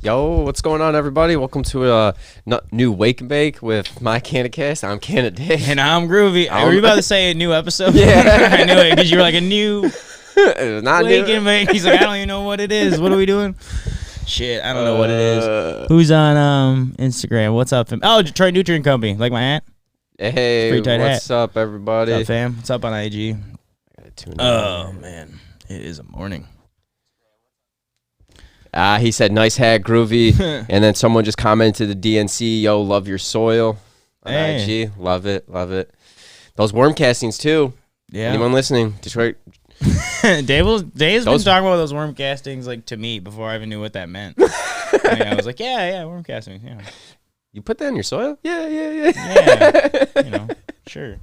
Yo, what's going on, everybody? Welcome to a new Wake and Bake with my CannaDave. I'm CannaDave. And I'm Groovee. Were you about to say a new episode? Yeah. I knew it because you were like a new Not Wake new. and Bake. He's like, I don't even know what it is. What are we doing? Shit, I don't know what it is. Who's on Instagram? What's up, fam? Oh, Detroit Nutrient Company. Like my hat? Hey, what's up, everybody? What's up, fam? What's up on IG? Oh, man. It is a morning. He said, nice hat, Groovee. And then someone just commented the DNC, yo, love your soil on IG. Love it, love it. Those worm castings, too. Yeah. Anyone listening? Detroit. Dave's been talking about those worm castings like to me before I even knew what that meant. I was like, yeah, worm castings. Yeah. You put that in your soil? Yeah. Yeah. Sure.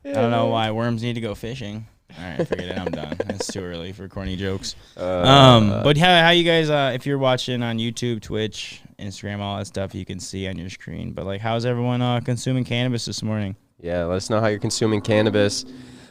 Yeah. I don't know why worms need to go fishing. All right, forget it. I'm done. It's too early for corny jokes. But how you guys, if you're watching on YouTube, Twitch, Instagram, all that stuff, you can see on your screen. But like, how's everyone consuming cannabis this morning? Yeah, let us know how you're consuming cannabis.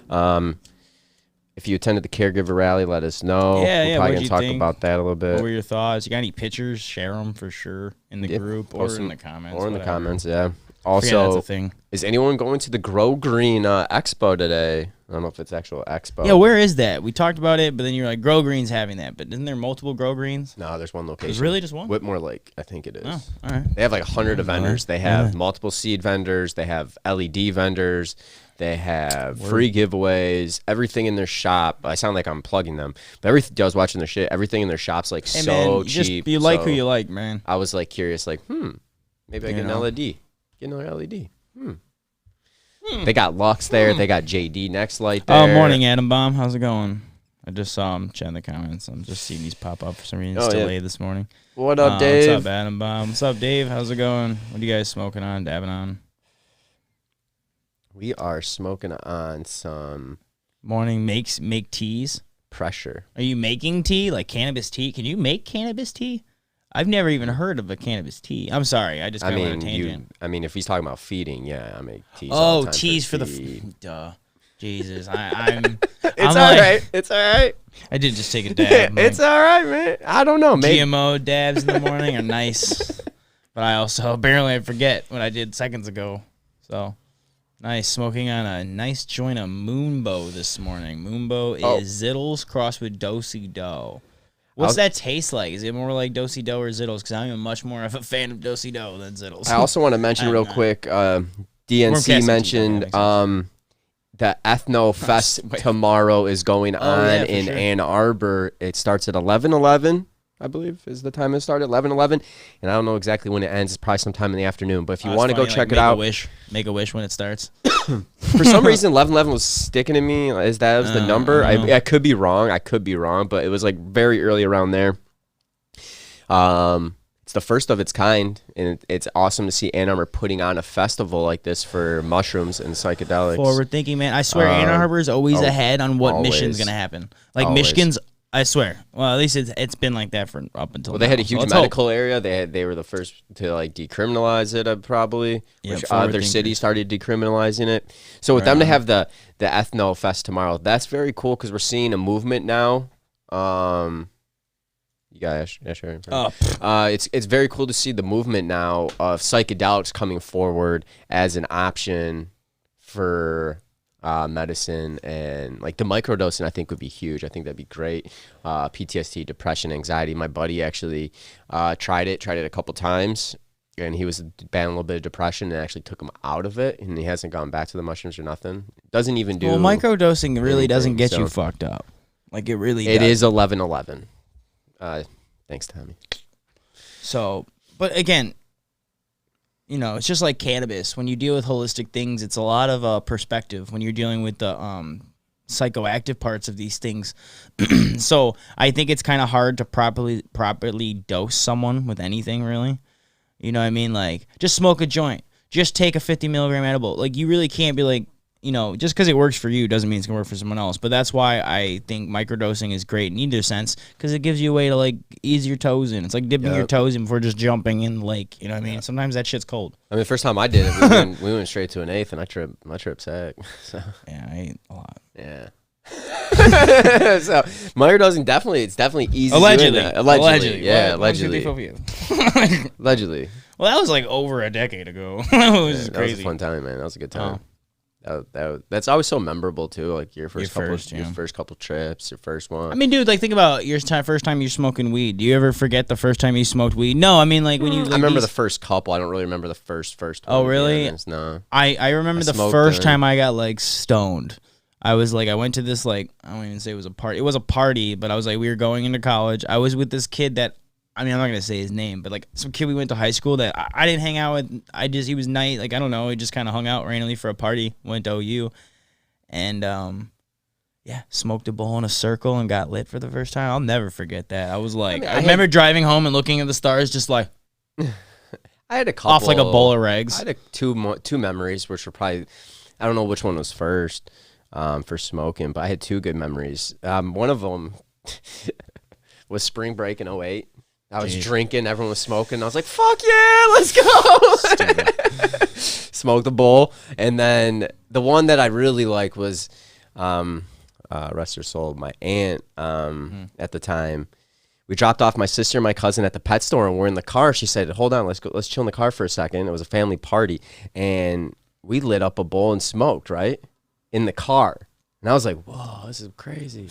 If you attended the caregiver rally, let us know. We're probably going to talk about that a little bit. What were your thoughts? You got any pictures? Share them for sure in the group or in the comments. Or in the comments, yeah. Also, that's a thing. Is anyone going to the Grow Green Expo today? I don't know if it's actual expo. Yeah, where is that? We talked about it, but then you're like, Grow Green's having that. But isn't there multiple Grow Greens? No, there's one location. There's really just one? Whitmore Lake, I think it is. Oh, all right. They have like 100 vendors. They have multiple seed vendors. They have LED vendors. They have free giveaways. Everything in their shop. I sound like I'm plugging them. But I was watching their shit. Everything in their shop's like cheap. You like who you like, man. I was like curious, like, maybe I get an LED. Get another LED. They got Lux there. They got JD Next Light there. Oh, morning, Adam Bomb. How's it going? I just saw him chat in the comments. I'm just seeing these pop up for some reason. It's delayed this morning. What up, Dave? What's up, Adam Bomb? What's up, Dave? How's it going? What are you guys smoking on, dabbing on? We are smoking on some morning make teas. Pressure. Are you making tea? Like cannabis tea? Can you make cannabis tea? I've never even heard of a cannabis tea. I'm sorry. I just got on a tangent. If he's talking about feeding, yeah, I make teas. Oh, teas for the duh. Jesus, I'm. It's all right. It's all right. I did just take a dab. It's all right, man. I don't know. Maybe. GMO dabs in the morning are nice, but I also apparently forget what I did seconds ago. So nice smoking on a nice joint of Moonbow this morning. Moonbow is Zittles crossed with Do-si-do. What's that taste like? Is it more like Do-si-do or Zittles? Because I'm much more of a fan of Do-si-do than Zittles. I also want to mention real quick, DNC mentioned the Ethno Fest tomorrow is going on in Ann Arbor. It starts at 11:11, I believe, is the time it started, 11:11. And I don't know exactly when it ends. It's probably sometime in the afternoon. But if you want to go check it out. Make a wish when it starts. For some reason, 11:11 was sticking to me. That was the number? I could be wrong. But it was like very early around there. It's the first of its kind, and it's awesome to see Ann Arbor putting on a festival like this for mushrooms and psychedelics. Forward thinking, man. I swear Ann Arbor is always ahead on what mission's going to happen. Like Michigan's, I swear. Well, at least it's been like that for up until now. They had a huge medical area. They were the first to like decriminalize it, probably. Which other cities started decriminalizing it. So with them to have the Ethno Fest tomorrow, that's very cool because we're seeing a movement now. You got sure. It's very cool to see the movement now of psychedelics coming forward as an option for medicine, and like the microdosing I think would be huge. I think that'd be great. PTSD, depression, anxiety. My buddy actually tried it a couple times, and he was battling a little bit of depression, and actually took him out of it, and he hasn't gone back to the mushrooms or nothing. Doesn't even do. Well, microdosing really doesn't get you fucked up. Like it really. It is 11:11. Thanks, Tommy. So, but again, it's just like cannabis. When you deal with holistic things, it's a lot of perspective when you're dealing with the psychoactive parts of these things. So I think it's kind of hard to properly dose someone with anything, really. You know what I mean? Like, just smoke a joint. Just take a 50 milligram edible. Like, you really can't be like, just because it works for you doesn't mean it's going to work for someone else. But that's why I think microdosing is great in either sense, because it gives you a way to, like, ease your toes in. It's like dipping your toes in before just jumping in the lake. You know what I mean? Sometimes that shit's cold. I mean, the first time I did it, we went straight to an eighth, and I tripped sack. So. Yeah, I ate a lot. Yeah. So microdosing it's definitely easy. Allegedly. Yeah, allegedly. Allegedly. Well, that was like over a decade ago. It was crazy. That was a fun time, man. That was a good time. That's always so memorable too. Like your first couple trips, your first one. I mean, dude, like think about your first time you're smoking weed. Do you ever forget the first time you smoked weed? No, I mean like when you. Like, I remember the first couple. I don't really remember the first. Oh, really? No. I remember the first time I got like stoned. I was like, I went to this like, I don't even say it was a party. It was a party, but I was like, we were going into college. I was with this kid that, I mean, I'm not going to say his name, but like some kid we went to high school that I didn't hang out with. He was nice. Like, I don't know. He just kind of hung out randomly for a party, went to OU. And, yeah, smoked a bowl in a circle and got lit for the first time. I'll never forget that. I was like, I remember driving home and looking at the stars just like. I had a couple. Off like a bowl of regs. I had two memories, which were probably, I don't know which one was first. For smoking, but I had two good memories. One of them was spring break in 08. I was drinking, everyone was smoking. I was like, fuck yeah, let's go. Smoked a bowl. And then the one that I really liked was, rest her soul, my aunt at the time. We dropped off my sister and my cousin at the pet store, and we're in the car. She said, hold on, let's chill in the car for a second. It was a family party. And we lit up a bowl and smoked, right? In the car. And I was like, whoa, this is crazy.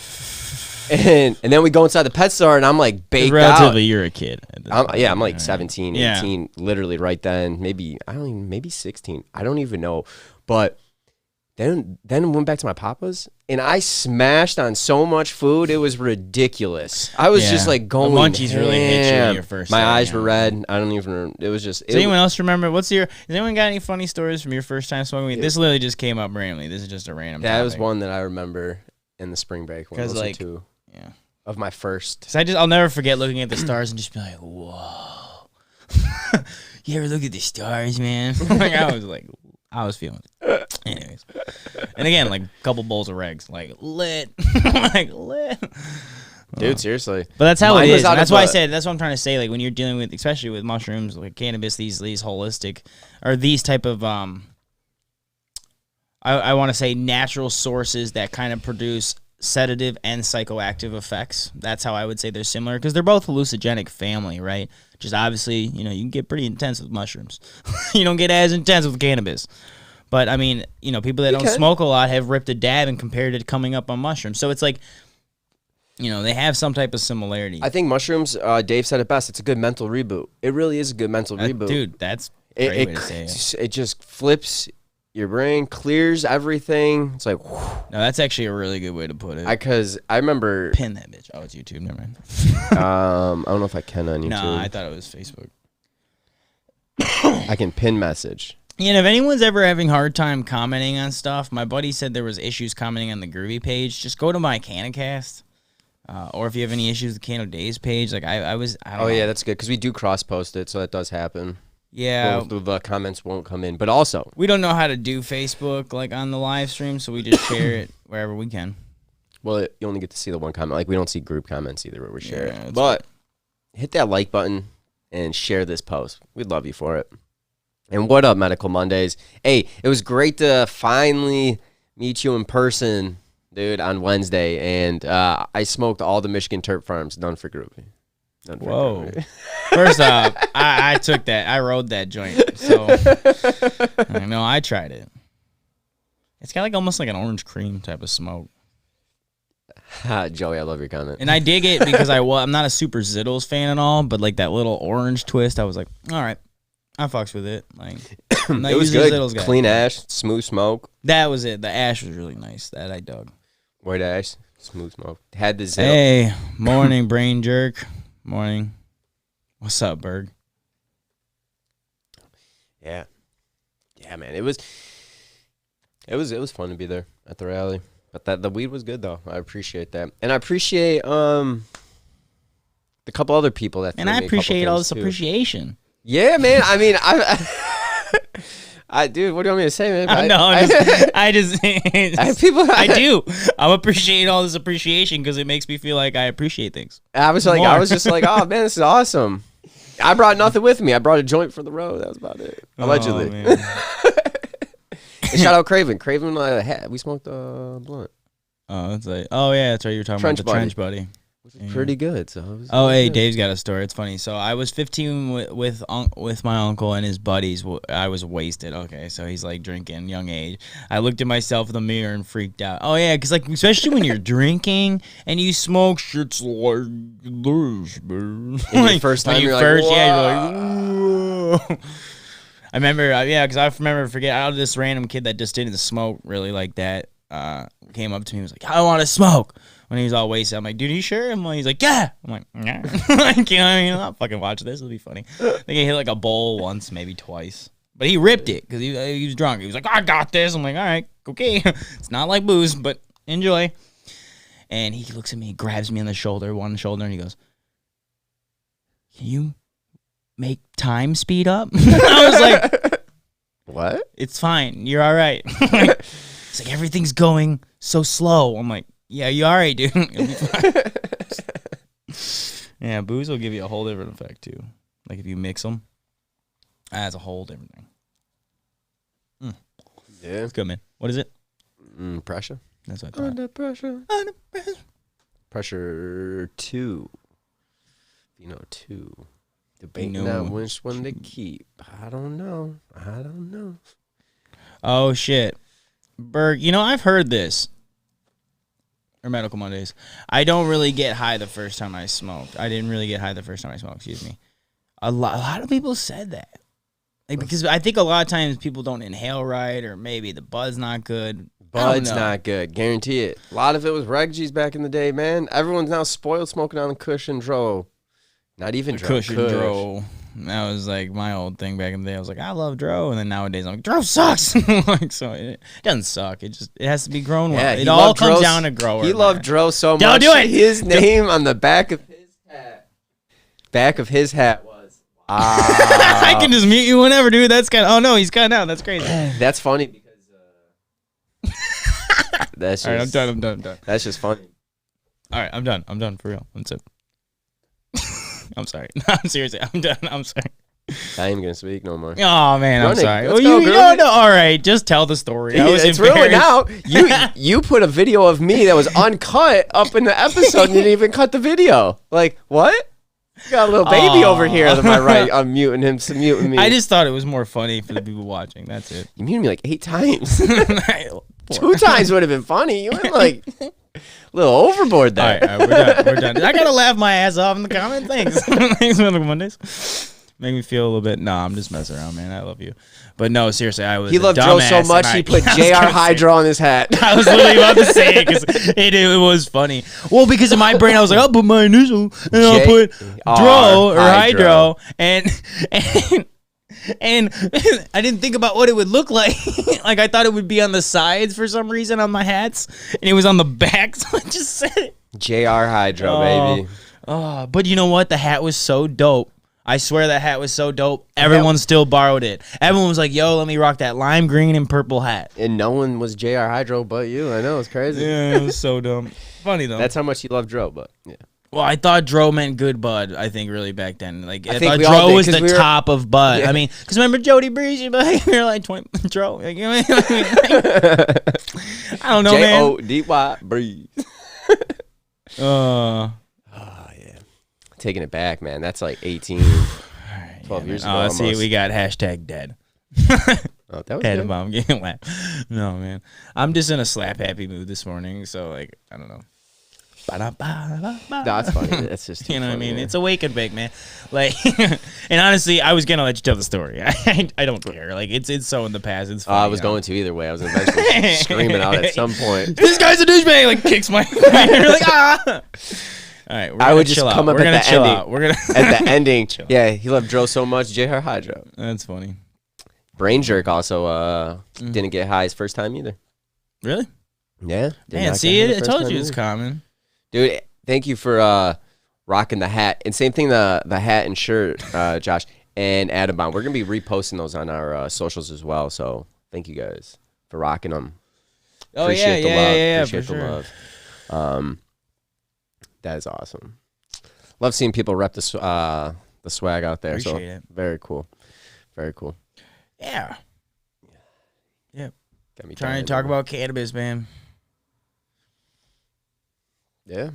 and then we go inside the pet store and I'm like baked relatively, out. You're a kid. I'm like 17, 18, literally right then. Maybe 16. I don't even know. But then went back to my papa's and I smashed on so much food. It was ridiculous. I was just like going the munchies really hit you in your first My time, eyes were red. I don't even, it was just. Does anyone else remember? Has anyone got any funny stories from your first time smoking weed? This literally just came up randomly. This is just a random That topic. was one that I remember in the spring break. Because like, two of my first. I'll never forget looking at the stars and just be like, whoa. You ever look at the stars, man? Like, I was feeling it. Anyways. And again, like a couple bowls of regs. Like, lit. Like, lit. Dude, seriously. But that's how it is. That's why I said, that's what I'm trying to say. Like, when you're dealing with, especially with mushrooms, like cannabis, these holistic, or these type of, I want to say natural sources that kind of produce sedative and psychoactive effects. That's how I would say they're similar, because they're both hallucinogenic family, right? Just obviously, you can get pretty intense with mushrooms. You don't get as intense with cannabis. But, I mean, people that don't smoke a lot have ripped a dab and compared it to coming up on mushrooms. So it's like, they have some type of similarity. I think mushrooms, Dave said it best, it's a good mental reboot. It really is a good mental reboot. Dude, that's a great way to say it. It just flips your brain, clears everything. It's like, whew. No, that's actually a really good way to put it. Because I remember. Pin that bitch. Oh, it's YouTube. Never mind. I don't know if I can on YouTube. No, I thought it was Facebook. I can pin message. Yeah, and if anyone's ever having a hard time commenting on stuff, my buddy said there was issues commenting on the Groovee page. Just go to my CannaCast. Or if you have any issues with CannaDave's page, like I don't know. Yeah, that's good, because we do cross-post it, so that does happen. Yeah. The comments won't come in. But also, we don't know how to do Facebook like on the live stream, so we just share it wherever we can. Well, you only get to see the one comment. Like, we don't see group comments either where we share it. But hit that like button and share this post. We'd love you for it. And what up, Medical Mondays? Hey, it was great to finally meet you in person, dude, on Wednesday. And I smoked all the Michigan Terp Farms done for Groovee. Whoa. First off, I took that. I rode that joint. So, I know I tried it. It's got like almost like an orange cream type of smoke. Joey, I love your comment. And I dig it because I'm not a super Zittles fan at all, but like that little orange twist, I was like, all right, I fucks with it. Like, it was good. Zittles guy. Clean ash, smooth smoke. That was it. The ash was really nice. That I dug. White ash, smooth smoke. Had the Zittles. Hey, morning, brain jerk. Morning. What's up, Berg? Yeah, man. It was fun to be there at the rally. But the weed was good though. I appreciate that, and I appreciate the couple other people that. And I appreciate all this appreciation. Yeah, man. I mean, dude, what do you want me to say, man? I do. I appreciate all this appreciation because it makes me feel like I appreciate things. I was just like, oh man, this is awesome. I brought nothing with me. I brought a joint for the road. That was about it. Allegedly. Oh, and shout out Craven. Craven, we smoked a blunt. Oh, it's like, oh yeah, that's right. You were talking Trench about the Buddy. Trench Buddy. Pretty good. So it was Oh, really hey, good. Dave's got a story. It's funny. So I was 15 with my uncle and his buddies. I was wasted. Okay, so he's like drinking, young age. I looked at myself in the mirror and freaked out. Oh yeah, because like especially when you're drinking and you smoke, shit's like this, man. Like, first time you're like, yeah, you're like, whoa. I remember, because I forget out of this random kid that just didn't smoke really like that. Came up to me and was like, I want to smoke. When he was all wasted, I'm like, dude, are you sure? He's like, yeah. I'm like, yeah. Like, you know what I mean? I'll fucking watch this. It'll be funny. I think he hit like a bowl once, maybe twice. But he ripped it because he was drunk. He was like, I got this. I'm like, all right, okay. It's not like booze, but enjoy. And he looks at me, grabs me on the shoulder, one shoulder, and he goes, can you make time speed up? I was like, what? It's fine. You're all right. It's like, everything's going so slow. I'm like, yeah, you all right, dude. You'll be fine. Yeah, booze will give you a whole different effect, too. Like, if you mix them, that's a whole different thing. Yeah. It's good, man. What is it? Pressure. That's what I thought. Under pressure. Under pressure. Pressure 2. 2. Debating No. on which one to keep. I don't know. Oh, shit. Berg, I've heard this. Or Medical Mondays. I don't really get high the first time I smoked. I didn't really get high the first time I smoked, excuse me. A lot of people said that. Like, because I think a lot of times people don't inhale right, or maybe the bud's not good. Bud's not good. Guarantee it. A lot of it was Reg-G's back in the day, man. Everyone's now spoiled smoking on the Kush and Dro. Not even Dro. Kush and Dro. That was like my old thing back in the day. I was like, I love Dro, and then nowadays I'm like, Dro sucks. Like, so it doesn't suck. It has to be grown well. It all comes down to grower. He loved Dro so much. Don't do it. His name on the back of his hat was. I can just mute you whenever, dude. That's kind of. Oh no, he's cutting out. That's crazy. That's funny because. That's just, all right, I'm done. That's just funny. All right, I'm done for real. That's it. I'm sorry. No, I'm seriously. I'm done. I'm sorry. I ain't gonna speak no more. Oh man, I'm sorry. Let's go, No. All right, just tell the story. It's ruined now. You put a video of me that was uncut up in the episode and you didn't even cut the video. Like what? You got a little baby over here. To my right, I'm muting him, muting me. I just thought it was more funny for the people watching. That's it. You muted me like 8 times. 2 times would have been funny. You went like a little overboard there. All right, we're done. I gotta laugh my ass off in the comment. Thanks. Thanks, Medical Mondays. Make me feel a little bit. Nah, I'm just messing around, man. I love you, but no, seriously, I was. He loved Joe so much he put JR Hydro on his hat. I was literally about to say it because it was funny. Well, because in my brain I was like, I'll put my initial and I'll put Dro or Hydro, and I didn't think about what it would look like. Like I thought it would be on the sides for some reason on my hats, and it was on the back, so I just said it. JR Hydro, baby. Oh, but you know what? The hat was so dope. I swear that hat was so dope. Everyone still borrowed it. Everyone was like, yo, let me rock that lime green and purple hat. And no one was JR Hydro but you. I know, it's crazy. Yeah, it was so dumb. Funny, though. That's how much he loved Dro, but yeah. Well, I thought Dro meant good bud, I think, really back then. Like, I thought we all Dro did, was the top of bud. Yeah. I mean, because remember Jody Breeze? We were like 20, Dro. Like, you know what I mean? I don't know, man. J-O-D-Y, Breeze. Oh, yeah. Taking it back, man. That's like 18, 12 years ago. Oh, see, we got hashtag dead. Oh, that was Head good. bomb getting laughed. No, man. I'm just in a slap happy mood this morning, so, like, I don't know. That's funny. That's just you know funny, what I mean? man. It's a wake and bake, man. Like, and honestly, I was gonna let you tell the story. I don't care. Like, it's so in the past. It's funny, I was going to either way. I was eventually screaming out at some point. This guy's a douchebag. Like, kicks my. You're like, ah. All right, I would just come up at the ending. We're gonna at the ending. Yeah, he loved Dro so much. JR Hydro. That's funny. Brain Jerk also didn't get high his first time either. Really? Yeah. Man, see it. I told you it's common. Dude, thank you for rocking the hat. And same thing, the hat and shirt, Josh and Adam Bond. We're going to be reposting those on our socials as well. So thank you guys for rocking them. Oh, Appreciate the love. yeah, Appreciate for the sure. love. That is awesome. Love seeing people rep the swag out there. Appreciate so it. Very cool. Very cool. Yeah. Yeah. Got me Trying to talk about cannabis, man. Yeah.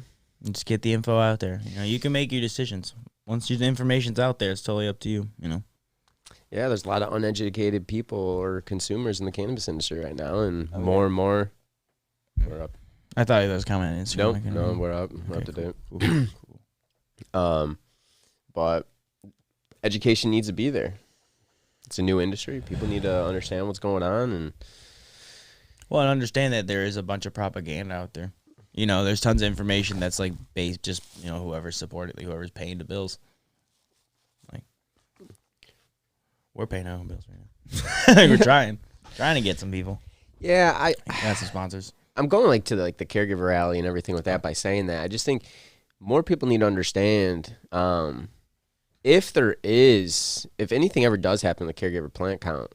Just get the info out there. You know, you can make your decisions. Once the information's out there, it's totally up to you, you know. Yeah, there's a lot of uneducated people or consumers in the cannabis industry right now, and more and more. We're up. I thought that was coming on Instagram. No, we're up. We're up to date. Cool. But education needs to be there. It's a new industry. People need to understand what's going on, and well, and understand that there is a bunch of propaganda out there. You know, there's tons of information that's like based just, you know, whoever's supported, like whoever's paying the bills. Like, we're paying our own bills right now. We're trying to get some people. Yeah, I got some sponsors. I'm going like to the caregiver rally and everything with that by saying that. I just think more people need to understand if anything ever does happen in the caregiver plant count,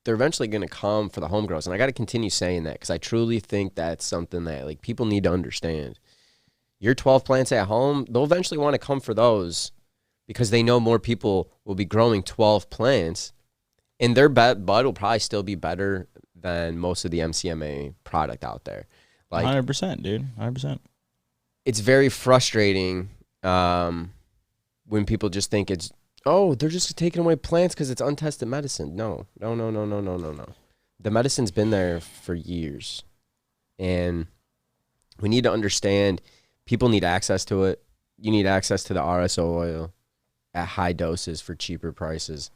they're eventually going to come for the home grows. And I got to continue saying that because I truly think that's something that like people need to understand. Your 12 plants at home, they'll eventually want to come for those because they know more people will be growing 12 plants, and their bud will probably still be better than most of the MCMA product out there. Like 100%, dude. 100%. It's very frustrating when people just think it's, oh, they're just taking away plants because it's untested medicine. No. The medicine's been there for years. And we need to understand people need access to it. You need access to the RSO oil at high doses for cheaper prices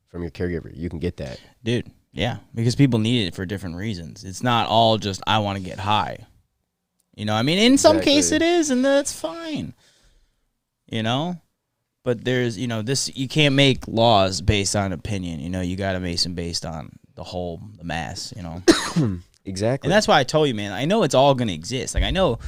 from your caregiver. You can get that. Dude, yeah, because people need it for different reasons. It's not all just, I want to get high. You know, I mean, in some case it is, and that's fine. You know? But there's, you know, you can't make laws based on opinion. You know, you got to make them based on the mass, you know. Exactly. And that's why I told you, man, I know it's all going to exist. Like, I know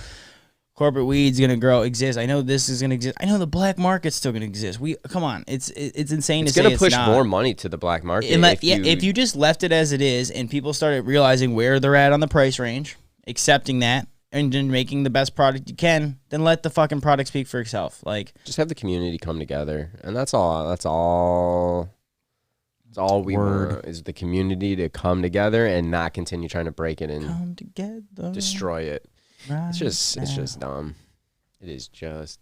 corporate weed's going to exist. I know this is going to exist. I know the black market's still going to exist. Come on. It's insane to say it's going to push more money to the black market. If you just left it as it is and people started realizing where they're at on the price range, accepting that, and then making the best product you can, then let the fucking product speak for itself. Like, just have the community come together, and that's all we want is the community to come together and not continue trying to break it and come together, destroy it. Right it's just dumb. It is just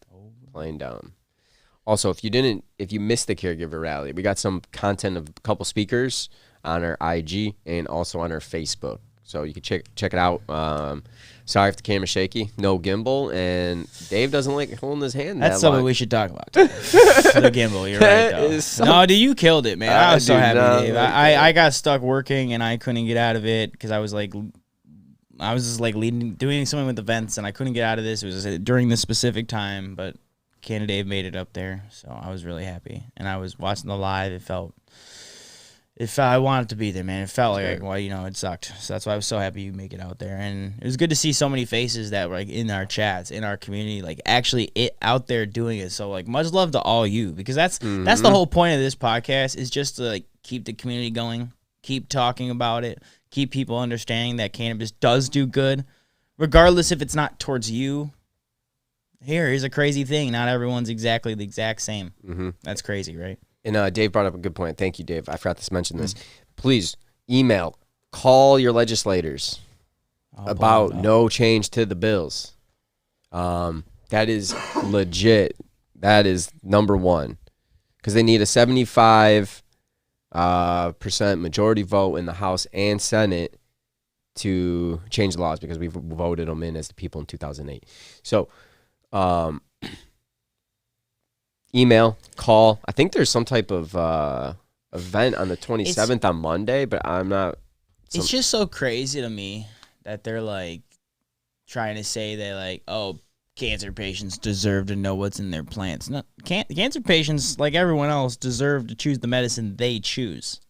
plain dumb. Also, if you missed the caregiver rally, we got some content of a couple speakers on our IG and also on our Facebook. So you can check it out. Sorry if the camera's shaky. No gimbal, and Dave doesn't like holding his hand. That's something we should talk about. The gimbal, you're right. Though. No, dude, you killed it, man. I was so happy, Dave. I got stuck working and I couldn't get out of it because I was just like doing something with events and I couldn't get out of this. It was during this specific time, but CannaDave made it up there, so I was really happy. And I was watching the live. I wanted to be there, man. It felt like, well, you know, it sucked. So that's why I was so happy you make it out there. And it was good to see so many faces that were like in our chats, in our community, like actually out there doing it. So like much love to all you, because that's the whole point of this podcast is just to like keep the community going, keep talking about it, keep people understanding that cannabis does do good, regardless if it's not towards you. Here's a crazy thing. Not everyone's exactly the exact same. Mm-hmm. That's crazy, right? And Dave brought up a good point. Thank you, Dave. I forgot to mention this. Please call your legislators about no change to the bills. That is legit. That is number one, because they need a 75% majority vote in the House and Senate to change the laws, because we voted them in as the people in 2008. So, email, call. I think there's some type of event on the 27th on Monday, but I'm not. It's just so crazy to me that they're like trying to say that like, oh, cancer patients deserve to know what's in their plants. No, cancer patients, like everyone else, deserve to choose the medicine they choose.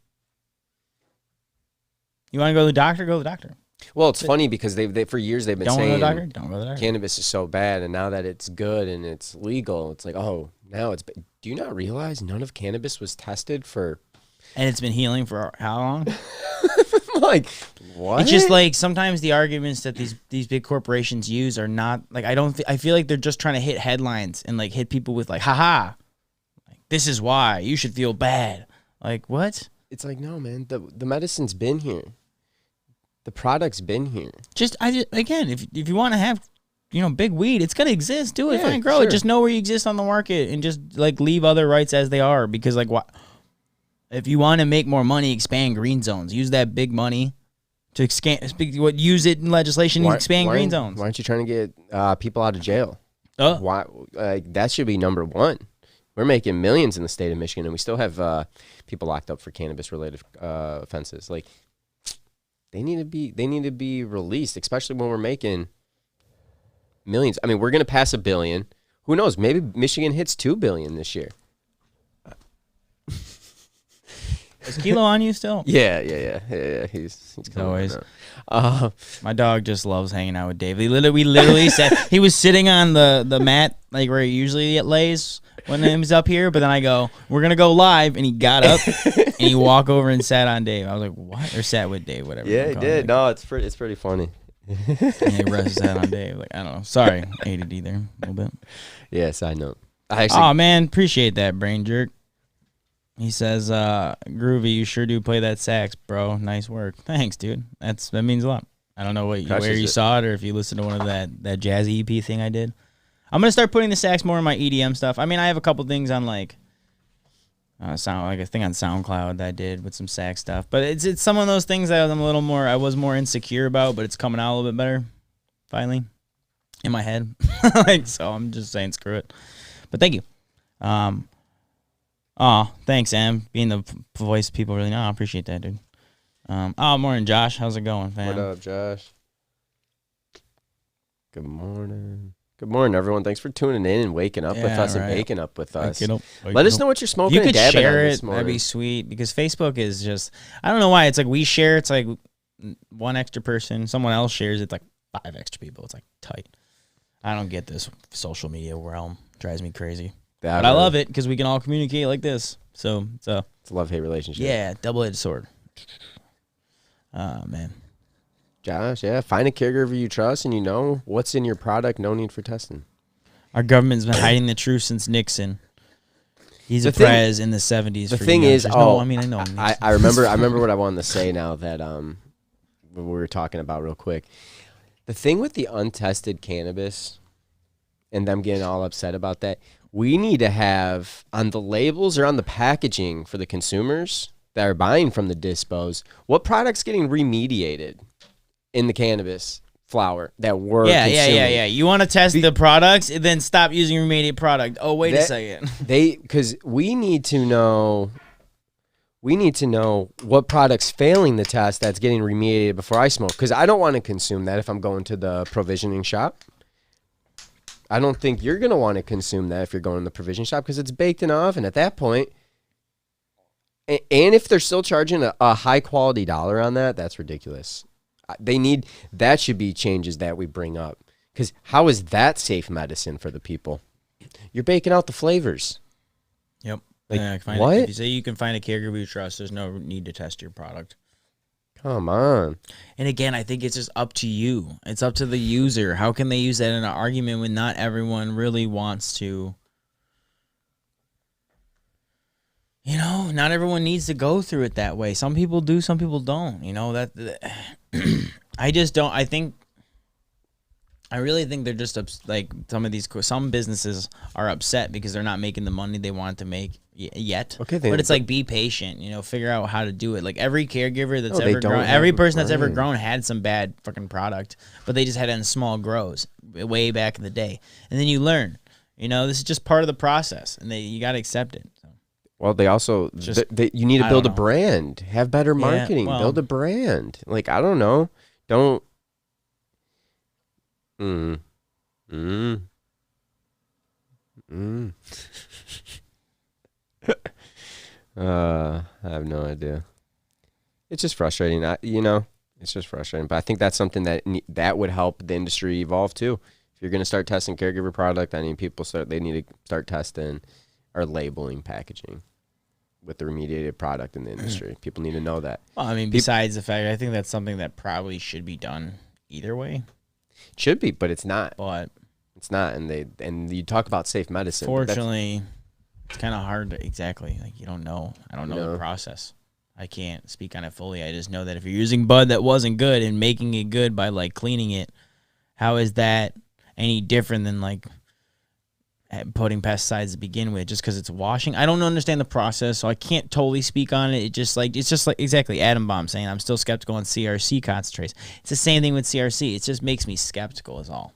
You want to go to the doctor? Go to the doctor. Well, it's funny because they for years they've been saying don't go to the doctor. Cannabis is so bad, and now that it's good and it's legal, it's like, oh, now it's. Do you not realize none of cannabis was tested for? And it's been healing for how long? Like, what? It's just like sometimes the arguments that these big corporations use are not like I feel like they're just trying to hit headlines and like hit people with like, haha, like this is why you should feel bad. Like what? It's like, no, man. The medicine's been here. The product's been here. Again, if you want to have big weed. It's gonna exist. Do it. Yeah, Fine, grow sure. it. Just know where you exist on the market, and just like leave other rights as they are. Because like, what if you want to make more money? Expand green zones. Use that big money to use it in legislation to expand green zones. Why aren't you trying to get people out of jail? Why? That should be number one. We're making millions in the state of Michigan, and we still have people locked up for cannabis-related offenses. Like, they need to be released, especially when we're making millions. I mean, we're gonna pass $1 billion. Who knows? Maybe Michigan hits $2 billion this year. Is Kilo on you still? Yeah. He's always. My dog just loves hanging out with Dave. We literally said he was sitting on the mat like where he usually lays when he was up here. But then I go, we're gonna go live, and he got up and he walked over and sat on Dave. I was like, what? Or sat with Dave, whatever. Yeah, he did. No, it's pretty funny. And he rests his head on Dave. Like, I don't know. Sorry, ADD there a little bit. Yeah, side note. Oh man, appreciate that, brain jerk. He says, Groovee, you sure do play that sax, bro. Nice work. Thanks, dude. That means a lot. I don't know where you saw it or if you listened to one of that jazzy EP thing I did. I'm going to start putting the sax more in my EDM stuff. I mean, I have a couple things on like a thing on SoundCloud that I did with some sax stuff. But it's some of those things that I was more insecure about, but it's coming out a little bit better, finally, in my head. So I'm just saying screw it. But thank you. Thanks, Em. Being the voice people really know. I appreciate that, dude. Morning, Josh. How's it going, fam? What up, Josh? Good morning. Good morning, everyone. Thanks for tuning in and waking up with us and waking up with us. Let us know what you're smoking. If you could share it, that'd be sweet. Because Facebook is just, I don't know why. It's like we share. It's like one extra person. Someone else shares. It's like 5 extra people. It's like tight. I don't get this social media realm. It drives me crazy. But I love it because we can all communicate like this. So it's a love-hate relationship. Yeah, double-edged sword. Man. Josh, yeah, find a caregiver you trust and you know what's in your product. No need for testing. Our government's been hiding the truth since Nixon. He's a prez in the 70s. The thing is, I know. I remember what I wanted to say now that we were talking about real quick. The thing with the untested cannabis and them getting all upset about that, we need to have on the labels or on the packaging for the consumers that are buying from the dispos, what product's getting remediated in the cannabis flower that we're consuming. Yeah. You want to test the products, and then stop using remediated product. Oh, wait a second. Because we need to know what product's failing the test that's getting remediated before I smoke. Because I don't want to consume that if I'm going to the provisioning shop. I don't think you're going to want to consume that if you're going to the provision shop because it's baked in an oven at that point. And if they're still charging a high-quality dollar on that, that's ridiculous. That should be changes that we bring up. Because how is that safe medicine for the people? You're baking out the flavors. Yep. What? If you say you can find a caregiver you trust, there's no need to test your product. Come on. And again, I think it's just up to you. It's up to the user. How can they use that in an argument when not everyone really wants to? Not everyone needs to go through it that way. Some people do, some people don't. I just don't. I really think they're just like some businesses are upset because they're not making the money they want to make yet. Okay, but it's like be patient. Figure out how to do it. Like every caregiver that's ever grown, every person that's ever grown had some bad fucking product, but they just had it in small grows way back in the day, and then you learn. This is just part of the process, and you got to accept it. So. Well, they also you need to build a brand, have better marketing, build a brand. Like I don't know, don't. I have no idea. It's just frustrating. It's just frustrating. But I think that's something that would help the industry evolve too. If you're going to start testing caregiver product, they need to start testing or labeling packaging with the remediated product in the industry. People need to know that. Well, besides the fact, I think that's something that probably should be done either way. It should be, but it's not. But it's not, and you talk about safe medicine. Fortunately, it's kind of hard to exactly. Like you don't know. I don't know the process. I can't speak on it fully. I just know that if you're using bud that wasn't good and making it good by like cleaning it, how is that? any different than like putting pesticides to begin with, just because it's washing. I don't understand the process, so I can't totally speak on it. It's just like exactly Adam Bomb saying I'm still skeptical on CRC concentrates. It's the same thing with CRC. It just makes me skeptical is all.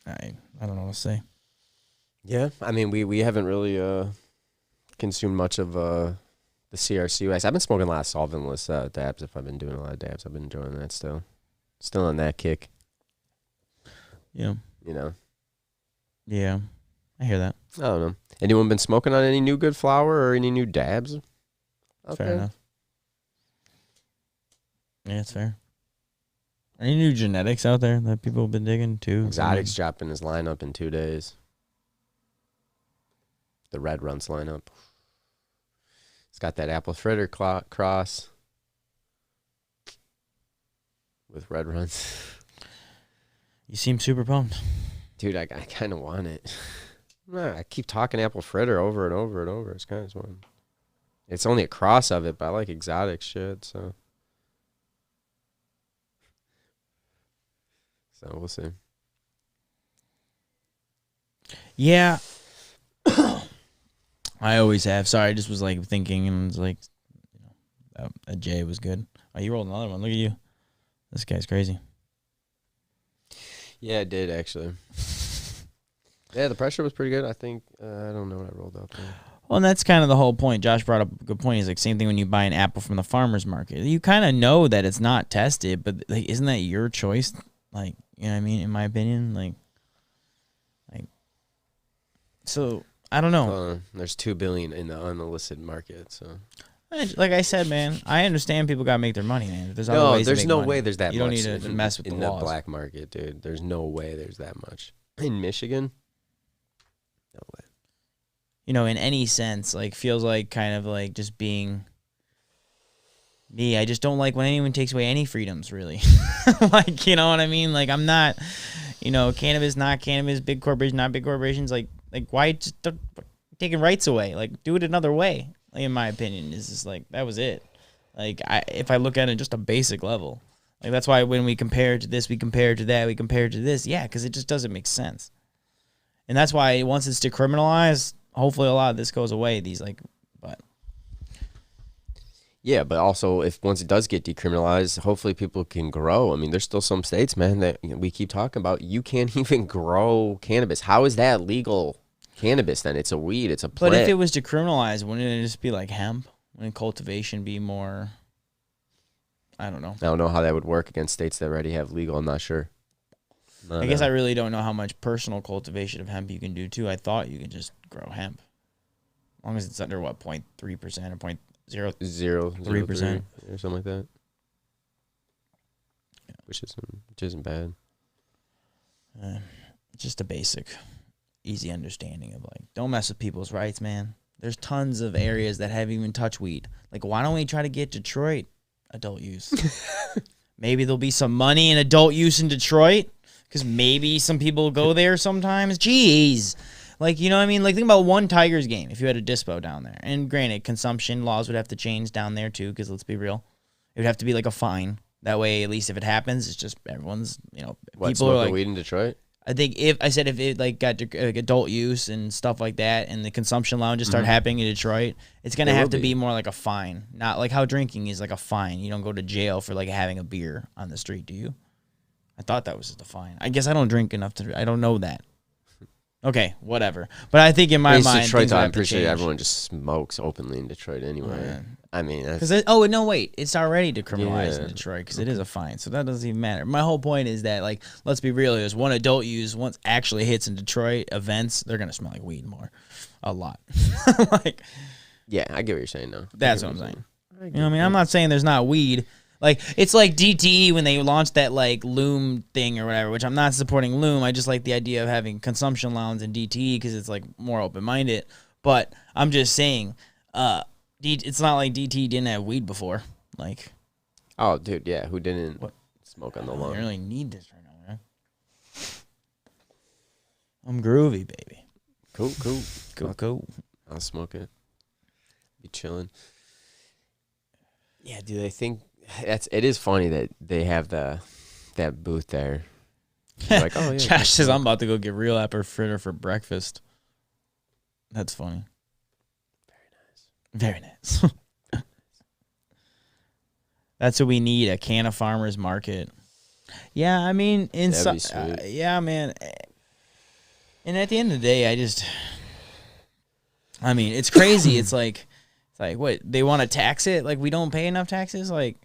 I don't know what to say. Yeah, I mean we haven't really consumed much of the CRC wax. I've been smoking a lot of solventless dabs. If I've been doing a lot of dabs, I've been enjoying that still on that kick. Yeah. You know. Yeah, I hear that. I don't know. Anyone been smoking on any new good flower or any new dabs? Fair enough. Yeah, it's fair. Any new genetics out there that people have been digging too? Exotic's dropping his lineup in 2 days. The Red Runs lineup. It's got that apple fritter cross with Red Runs. You seem super pumped. Dude, I kind of want it. I keep talking apple fritter over and over and over. It's kind of fun. It's only a cross of it, but I like exotic shit, so we'll see. Yeah. I always have. Sorry, I just was like thinking and was like, a J was good. Oh, you rolled another one. Look at you. This guy's crazy. Yeah, it did actually. Yeah, the pressure was pretty good. I think I don't know what I rolled up there. Well, and that's kind of the whole point. Josh brought up a good point. He's like, same thing when you buy an apple from the farmer's market. You kind of know that it's not tested, but like, isn't that your choice? Like, you know what I mean? In my opinion, like, so I don't know. There's $2 billion in the unillicit market, so. Like I said, man, I understand people gotta make their money, man. There's no, ways there's to no make way money. there's that you much. You don't need to mess with in the the laws. black market, dude. There's no way there's that much in Michigan. No way. You know, in any sense, like feels like kind of like just being me. I just don't like when anyone takes away any freedoms, really. Like, you know what I mean? Like, I'm not, cannabis, not cannabis, big corporations, not big corporations. Like why just taking rights away? Like, do it another way. Like, in my opinion, is just like that was it. Like, if I look at it just a basic level, like that's why when we compare it to this, we compare it to that, we compare it to this, yeah, because it just doesn't make sense. And that's why once it's decriminalized, hopefully a lot of this goes away. Yeah, but also if once it does get decriminalized, hopefully people can grow. I mean, there's still some states, man, that we keep talking about. You can't even grow cannabis. How is that legal? Cannabis, then it's a weed, it's a plant. But if it was decriminalized, wouldn't it just be like hemp? Wouldn't cultivation be more? I don't know. I don't know how that would work against states that already have legal. I'm not sure. I guess I really don't know how much personal cultivation of hemp you can do too. I thought you could just grow hemp, as long as it's under 0.3% or 0.03% or something like that. Yeah. Which isn't bad. Just a basic, easy understanding of like, don't mess with people's rights, man. There's tons of areas that haven't even touched weed. Like, why don't we try to get Detroit adult use? Maybe there'll be some money in adult use in Detroit, because maybe some people go there sometimes. Jeez. Like, you know what I mean? Like, think about one Tigers game if you had a dispo down there. And granted, consumption laws would have to change down there too, because let's be real. It would have to be like a fine. That way, at least if it happens, it's just everyone's, people are like, weed in Detroit? I think if it like got like adult use and stuff like that, and the consumption lounges start happening in Detroit, it's gonna have to be more like a fine, not like how drinking is like a fine. You don't go to jail for like having a beer on the street, do you? I thought that was just a fine. I guess I don't drink enough I don't know that. Okay, whatever. But I think in my mind, Detroit, I'm pretty sure everyone just smokes openly in Detroit anyway. I mean, no, wait, it's already decriminalized in Detroit because it is a fine, so that doesn't even matter. My whole point is that, like, let's be real. There's one adult use once actually hits in Detroit events, they're gonna smell like weed more, a lot. Like, yeah, I get what you're saying. No, that's what I'm saying. You know what I mean? I'm not saying there's not weed. Like, it's like DTE when they launched that, like, Loom thing or whatever, which I'm not supporting Loom. I just like the idea of having consumption lounge in DTE because it's, like, more open-minded. But I'm just saying, it's not like DTE didn't have weed before. Like, oh, dude, yeah. Who didn't smoke on the lawn? I really need this right now, man. I'm groovy, baby. Cool. I'll smoke it. Be chilling. Yeah, dude, I think... It is funny that they have that booth there You're like, oh yeah. Josh says I'm about to go get real apple fritter for breakfast. That's funny. Very nice. That's what we need, a can of farmers market. Yeah, I mean, yeah, man. And at the end of the day, I mean, it's crazy. it's like what they want to tax it. Like we don't pay enough taxes. Like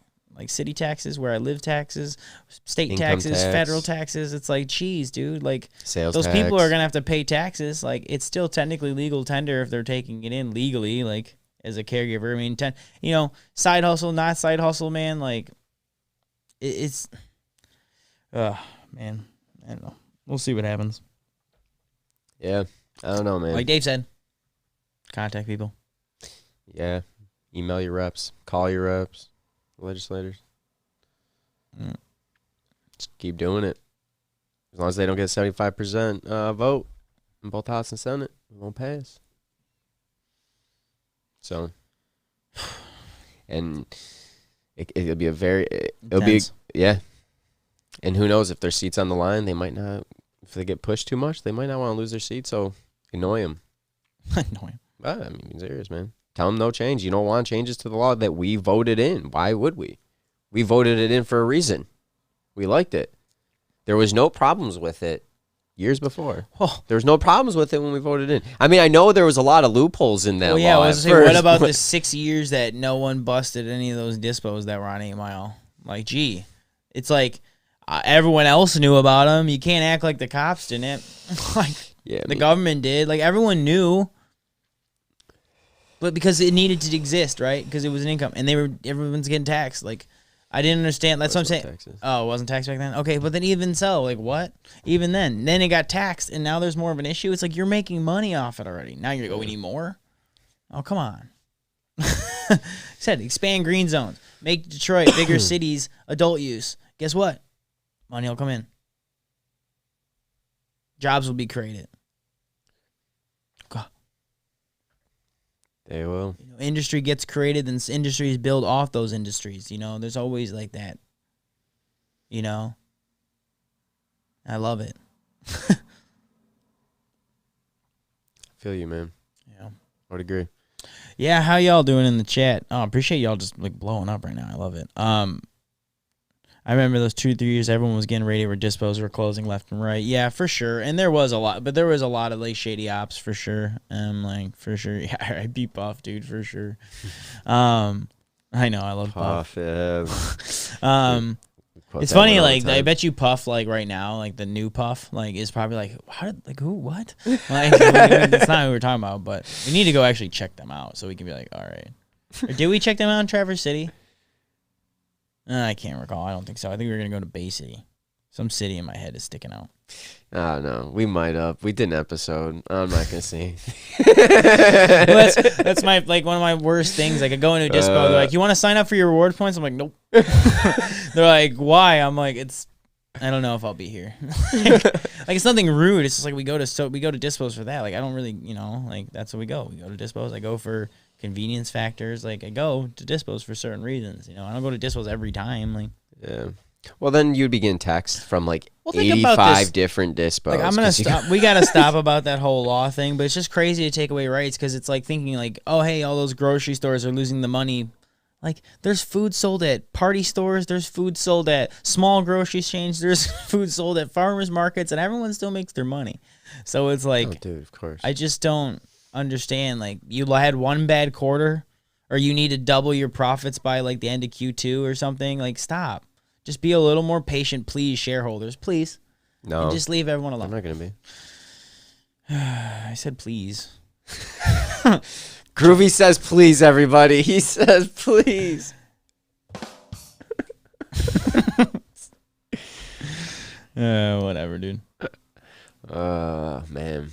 city taxes, where I live taxes, state taxes, federal taxes. It's like, geez, dude. Like sales those tax. people are gonna have to pay taxes. Like it's still technically legal tender if they're taking it in legally. Like as a caregiver, I mean, side hustle, not side hustle, man. Like it's, man, I don't know. We'll see what happens. Yeah, I don't know, man. Like Dave said, contact people. Yeah, email your reps, call your reps, legislators. Just keep doing it. As long as they don't get 75% vote in both House and Senate, it won't pass. So, and it'll be yeah. And who knows, if their seat's on the line, they might not, if they get pushed too much, they might not want to lose their seat, so annoy them. Annoy them. I mean, be serious, man. Tell them no change. You don't want changes to the law that we voted in. Why would we? We voted it in for a reason. We liked it. There was no problems with it years before. Oh. There was no problems with it when we voted in. I mean, I know there was a lot of loopholes in that law. Yeah, what about the 6 years that no one busted any of those dispos that were on 8 Mile? Like, gee, it's like everyone else knew about them. You can't act like the cops didn't. The government did. Like, everyone knew. But because it needed to exist, right? Because it was an income, and everyone's getting taxed. Like, I didn't understand. That's what I'm saying. Taxes. Oh, it wasn't taxed back then. Okay, but then even so, like what? Even then it got taxed, and now there's more of an issue. It's like you're making money off it already. Now you're gonna go, we need more. Oh, come on. Said expand green zones, make Detroit bigger cities, adult use. Guess what? Money will come in. Jobs will be created. They will. Industry gets created, and industries build off those industries. There's always like that. I love it. Feel you, man. Yeah, I would agree. Yeah, how y'all doing in the chat? Oh, I appreciate y'all just like blowing up right now. I love it. I remember those 2-3 years everyone was getting ready where dispos were closing left and right. Yeah, for sure. And there was a lot, but there was a lot of like shady ops for sure. For sure. Yeah, I beat Puff, dude, for sure. I know, I love Puff. It's funny, like I bet you Puff, like right now, like the new Puff, like is probably like, who, what? Like, that's not what we're talking about, but we need to go actually check them out so we can be like, all right. Or did we check them out in Traverse City? I can't recall. I don't think so. I think we were going to go to Bay City. Some city in my head is sticking out. Oh, no. We might have. We did an episode. I'm not going to say. Well, that's my one of my worst things. Like, I go into a dispo. They're like, you want to sign up for your reward points? I'm like, nope. They're like, why? I'm like, I don't know if I'll be here. Like, it's nothing rude. It's just like we go to dispos for that. Like, I don't really, like, that's where we go. We go to dispos. I go for convenience factors. Like, I go to dispos for certain reasons. I don't go to dispos every time. Like, yeah. Well, then you'd be getting texts from 85 different dispos. Like, I'm gonna stop. We gotta stop about that whole law thing. But it's just crazy to take away rights because it's like thinking like, oh hey, all those grocery stores are losing the money. Like, there's food sold at party stores. There's food sold at small grocery chains. There's food sold at farmers markets, and everyone still makes their money. So it's like, oh, dude, of course. I just don't understand. Like, you had one bad quarter, or you need to double your profits by like the end of Q2 or something. Like, stop. Just be a little more patient, please, shareholders. Please. No. And just leave everyone alone. I'm not going to be. I said please. Groovee says please, everybody. He says please. Whatever, dude. Man.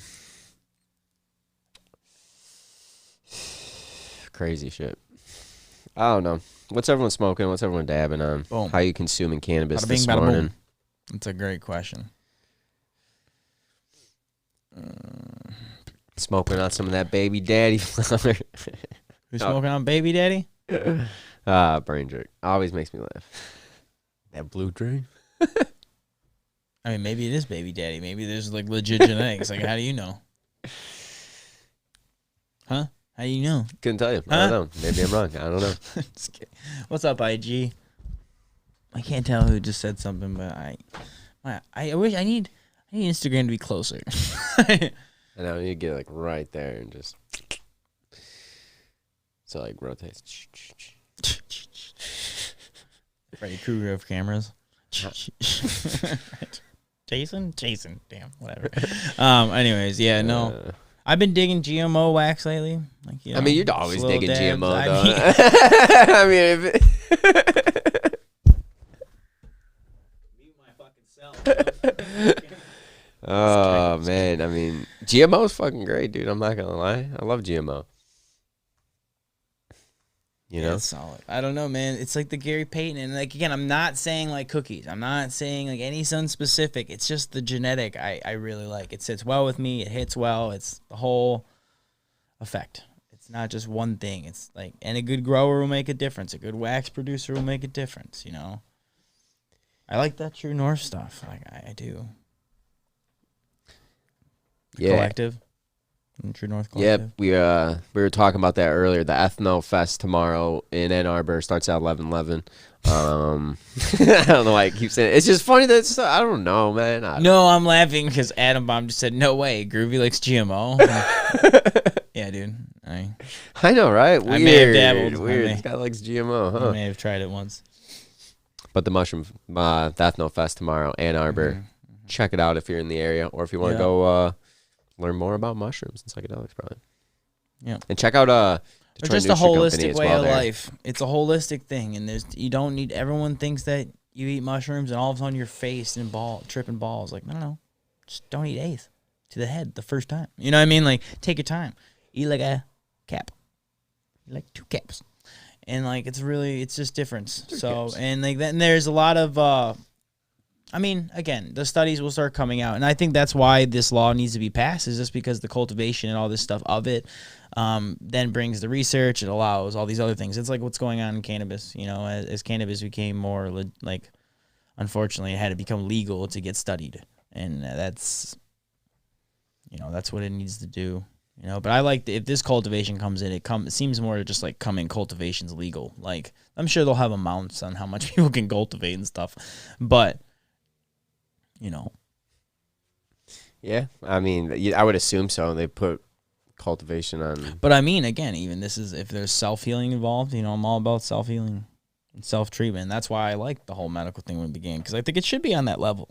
Crazy shit. I don't know. What's everyone smoking? What's everyone dabbing on? Boom. How you consuming cannabis Bada bing, this bada morning? Boom. That's a great question. Smoking on some of that baby daddy flower. Who's smoking on baby daddy? Brain jerk. Always makes me laugh. That blue dream. I mean, maybe it is baby daddy. Maybe there's like legit genetics. Like, how do you know? Huh? How do you know? Couldn't tell you. Huh? I don't know. Maybe I'm wrong. I don't know. Just kidding. What's up, IG? I can't tell who just said something, but I wish I need Instagram to be closer. I know you get like right there and just so like rotates. Freddy Krueger of cameras. Jason, damn, whatever. Anyways, yeah, no. I've been digging GMO wax lately. Like, you know, I mean, you're always digging dabs. GMO, I though. mean, I mean, mute my fucking self. Oh man, I mean, GMO is fucking great, dude. I'm not gonna lie. I love GMO. You know, it's solid. I don't know, man. It's like the Gary Payton, and like again, I'm not saying like cookies. I'm not saying like any sun specific. It's just the genetic. I really like. It sits well with me. It hits well. It's the whole effect. It's not just one thing. It's like, and a good grower will make a difference. A good wax producer will make a difference. You know, I like that True North stuff. Like I do. yeah. Collective. True North Collective. Yep, we were talking about that earlier. The Ethno Fest tomorrow in Ann Arbor starts at 11:11. I don't know why I keep saying it. It's just funny that it's, I don't know, man. No, I'm laughing because Adam Bomb just said, "No way, Groovee likes GMO." Yeah, dude. I know, right? Weird. I may have dabbled. Weird. This guy likes GMO, huh? I may have tried it once. But the mushroom, the Ethno Fest tomorrow, Ann Arbor. Mm-hmm. Check it out if you're in the area, or if you want to go learn more about mushrooms and psychedelics, probably. Yeah. And check out It's just a holistic way of there. life. It's a holistic thing, and you don't need. Everyone thinks that you eat mushrooms and all of a sudden your face and tripping balls. Like, no, just don't eat eighth to the head the first time. You know what I mean? Like, take your time. Eat like a cap. Eat like 2 caps, and like it's just difference. So caps. And like then there's a lot of. I mean, again, the studies will start coming out, and I think that's why this law needs to be passed, is just because the cultivation and all this stuff of it then brings the research. It allows all these other things. It's like what's going on in cannabis. You know, as cannabis became more, like, unfortunately, it had to become legal to get studied, and that's what it needs to do. You know, but I like if this cultivation comes in, it seems more just like coming cultivation's legal. Like, I'm sure they'll have amounts on how much people can cultivate and stuff, but. You know. Yeah, I mean, I would assume so. They put cultivation on. But I mean, again, even this is if there's self-healing involved. You know, I'm all about self-healing and self-treatment. That's why I like the whole medical thing when it began, because I think it should be on that level.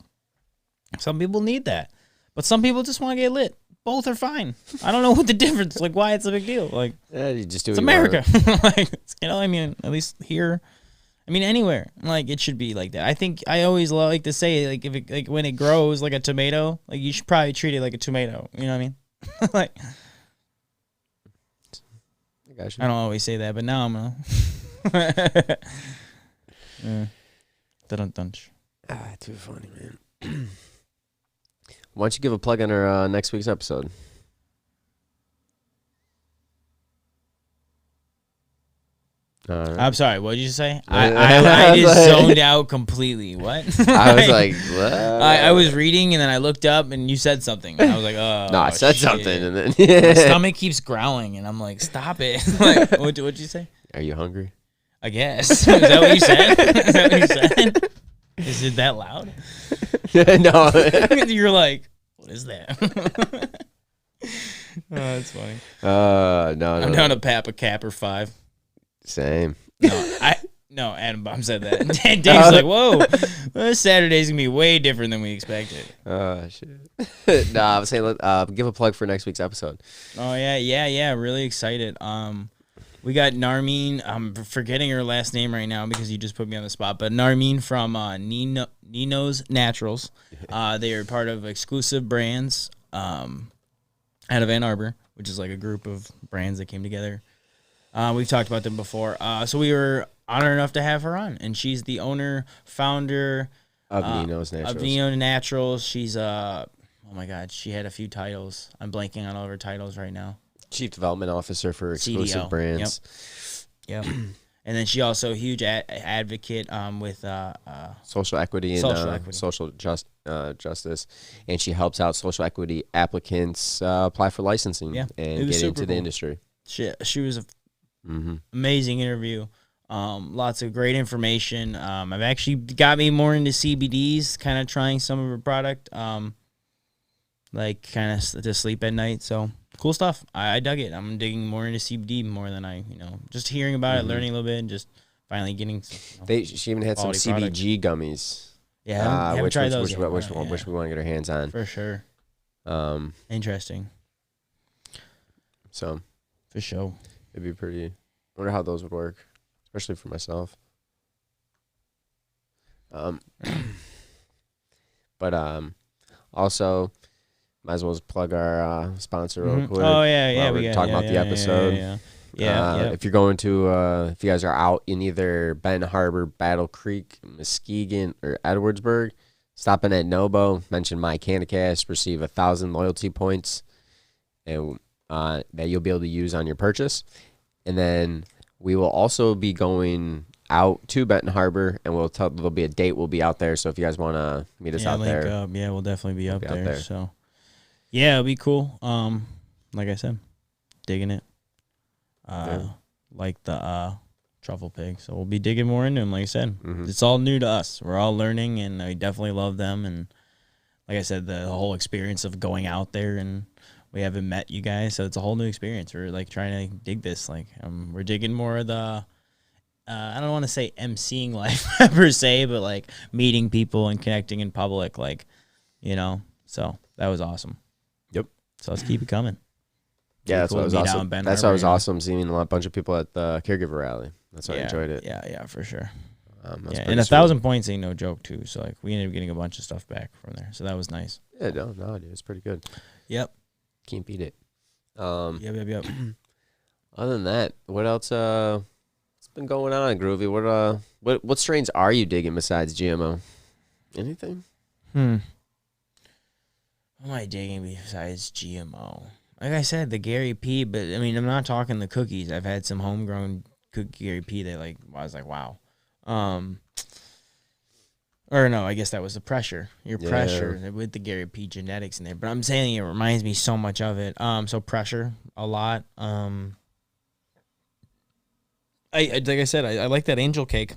Some people need that, but some people just want to get lit. Both are fine. I don't know what the difference. Like, why it's a big deal. Like, you just do. It's America. Like, you know, I mean, at least here. I mean, anywhere. Like, it should be like that. I think I always like to say, like, if it, like, when it grows like a tomato, like, you should probably treat it like a tomato. You know what I mean? Like, I don't always say that, but now I'm gonna. Dun-dun-dunch. Too funny, man. Why don't you give a plug on our next week's episode? Right. I'm sorry. What did you say? I just zoned out completely. What? I was like, what? I was reading and then I looked up and you said something. And I was like, oh. No, I said something and then my stomach keeps growling and I'm like, stop it. Like, what'd you say? Are you hungry? I guess. Is that what you said? Is that what you said? Is it that loud? No. You're like, what is that? Oh, that's funny. No. I'm down to Papa Cap or 5. Same. No, Adam Bomb said that. Dave's like, whoa, this Saturday's going to be way different than we expected. Oh, shit. I was saying, give a plug for next week's episode. Oh, yeah. Really excited. We got Narmeen. I'm forgetting her last name right now because you just put me on the spot. But Narmeen from Nino's Naturals. They are part of Exclusive Brands out of Ann Arbor, which is like a group of brands that came together. We've talked about them before. So we were honored enough to have her on. And she's the owner, founder of Nino's Naturals. Of Nino's Naturals. She's, oh my God, she had a few titles. I'm blanking on all of her titles right now. Chief Development Officer for Exclusive CDO. Brands. Yep. And then she also a huge advocate with social equity and social justice, and she helps out social equity applicants apply for licensing and get into the industry. She was a amazing interview. Lots of great information. I've actually got me more into CBDs, kind of trying some of her product, like kind of to sleep at night. So cool stuff. I dug it. I'm digging more into CBD more than just hearing about it, learning a little bit, and just finally getting. She even had some CBG gummies. Yeah, I haven't tried those. Which we want to get our hands on for sure. Interesting. So, for sure, it'd be pretty. I wonder how those would work, especially for myself. But also, might as well just plug our sponsor real quick. Oh yeah. We're talking about the episode. Yeah. If you're going to, if you guys are out in either Benton Harbor, Battle Creek, Muskegon, or Edwardsburg, stop in at Nobo, mention my CannaCast, receive 1,000 loyalty points, and that you'll be able to use on your purchase. And then we will also be going out to Benton Harbor, and there'll be a date. We'll be out there. So if you guys want to meet us out there, we'll definitely be up there. So yeah, it'll be cool. Like I said, digging it. Like the truffle pig. So we'll be digging more into them. Like I said, it's all new to us. We're all learning, and I definitely love them. And like I said, the whole experience of going out there, and we haven't met you guys, so it's a whole new experience. We're like trying to dig this. Like we're digging more of the. I don't want to say emceeing life per se, but like meeting people and connecting in public, like, So that was awesome. Yep. So let's keep it coming. Yeah, that's what was awesome. That's why it was awesome seeing a bunch of people at the caregiver rally. That's why I enjoyed it. Yeah, for sure. And 1,000 points ain't no joke too. So like we ended up getting a bunch of stuff back from there. So that was nice. Yeah, no, dude, it's pretty good. Yep. Can't beat it. Yep. Other than that, what else? What's been going on, Groovee? What strains are you digging besides GMO? Anything? What am I digging besides GMO? Like I said, the Gary P, but I mean, I'm not talking the cookies. I've had some homegrown Gary P that I was like, wow. Or no, I guess that was the pressure. Pressure with the Gary P genetics in there. But I'm saying it reminds me so much of it. So pressure a lot. Like I said, I like that angel cake.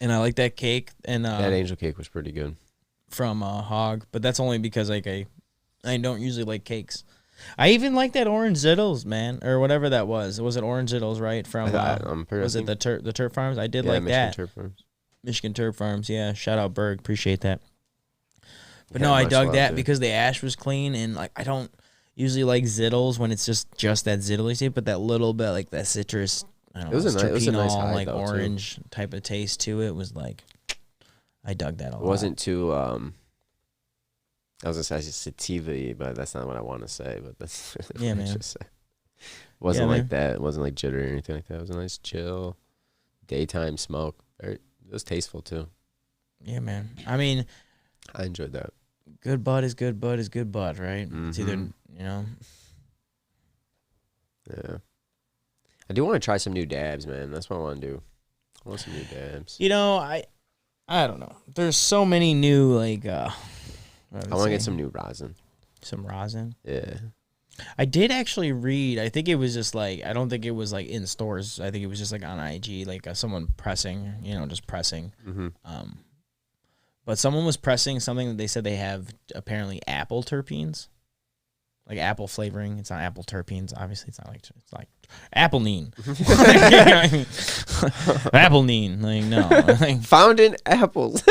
And I like that cake, and that angel cake was pretty good from Hog. But that's only because like I don't usually like cakes. I even like that Orange Zittles, man, or whatever that was. Was it Orange Zittles, right? From was it the Turf Farms? I did like Michigan that. Turf Farms. Michigan Turf Farms, yeah. Shout out Berg, appreciate that. But no, I dug that because the ash was clean, and like I don't usually like Zittles when it's just that Zittly taste, but that little bit like that citrus. I don't know, it was a nice high, like orange type of taste to it. Was like I dug that a lot. It wasn't too I was gonna say sativa, but that's not what I want to say. But that's yeah, man. It wasn't like that. It wasn't like jittery or anything like that. It was a nice chill daytime smoke. It was tasteful too. Yeah, man. I mean, I enjoyed that. Good bud is good bud is good bud, right? It's either Yeah. I do want to try some new dabs, man. That's what I want to do. I want some new dabs. I don't know. There's so many new like. I want to get some new rosin. Some rosin? Yeah. I did actually read. I think it was just like, I don't think it was like in stores. I think it was just like on IG, like someone pressing, just pressing. But someone was pressing something that they said they have apparently apple terpenes, like apple flavoring. It's not apple terpenes. Obviously, it's like apple-nine. Apple-nine. Like, no. Found in apples.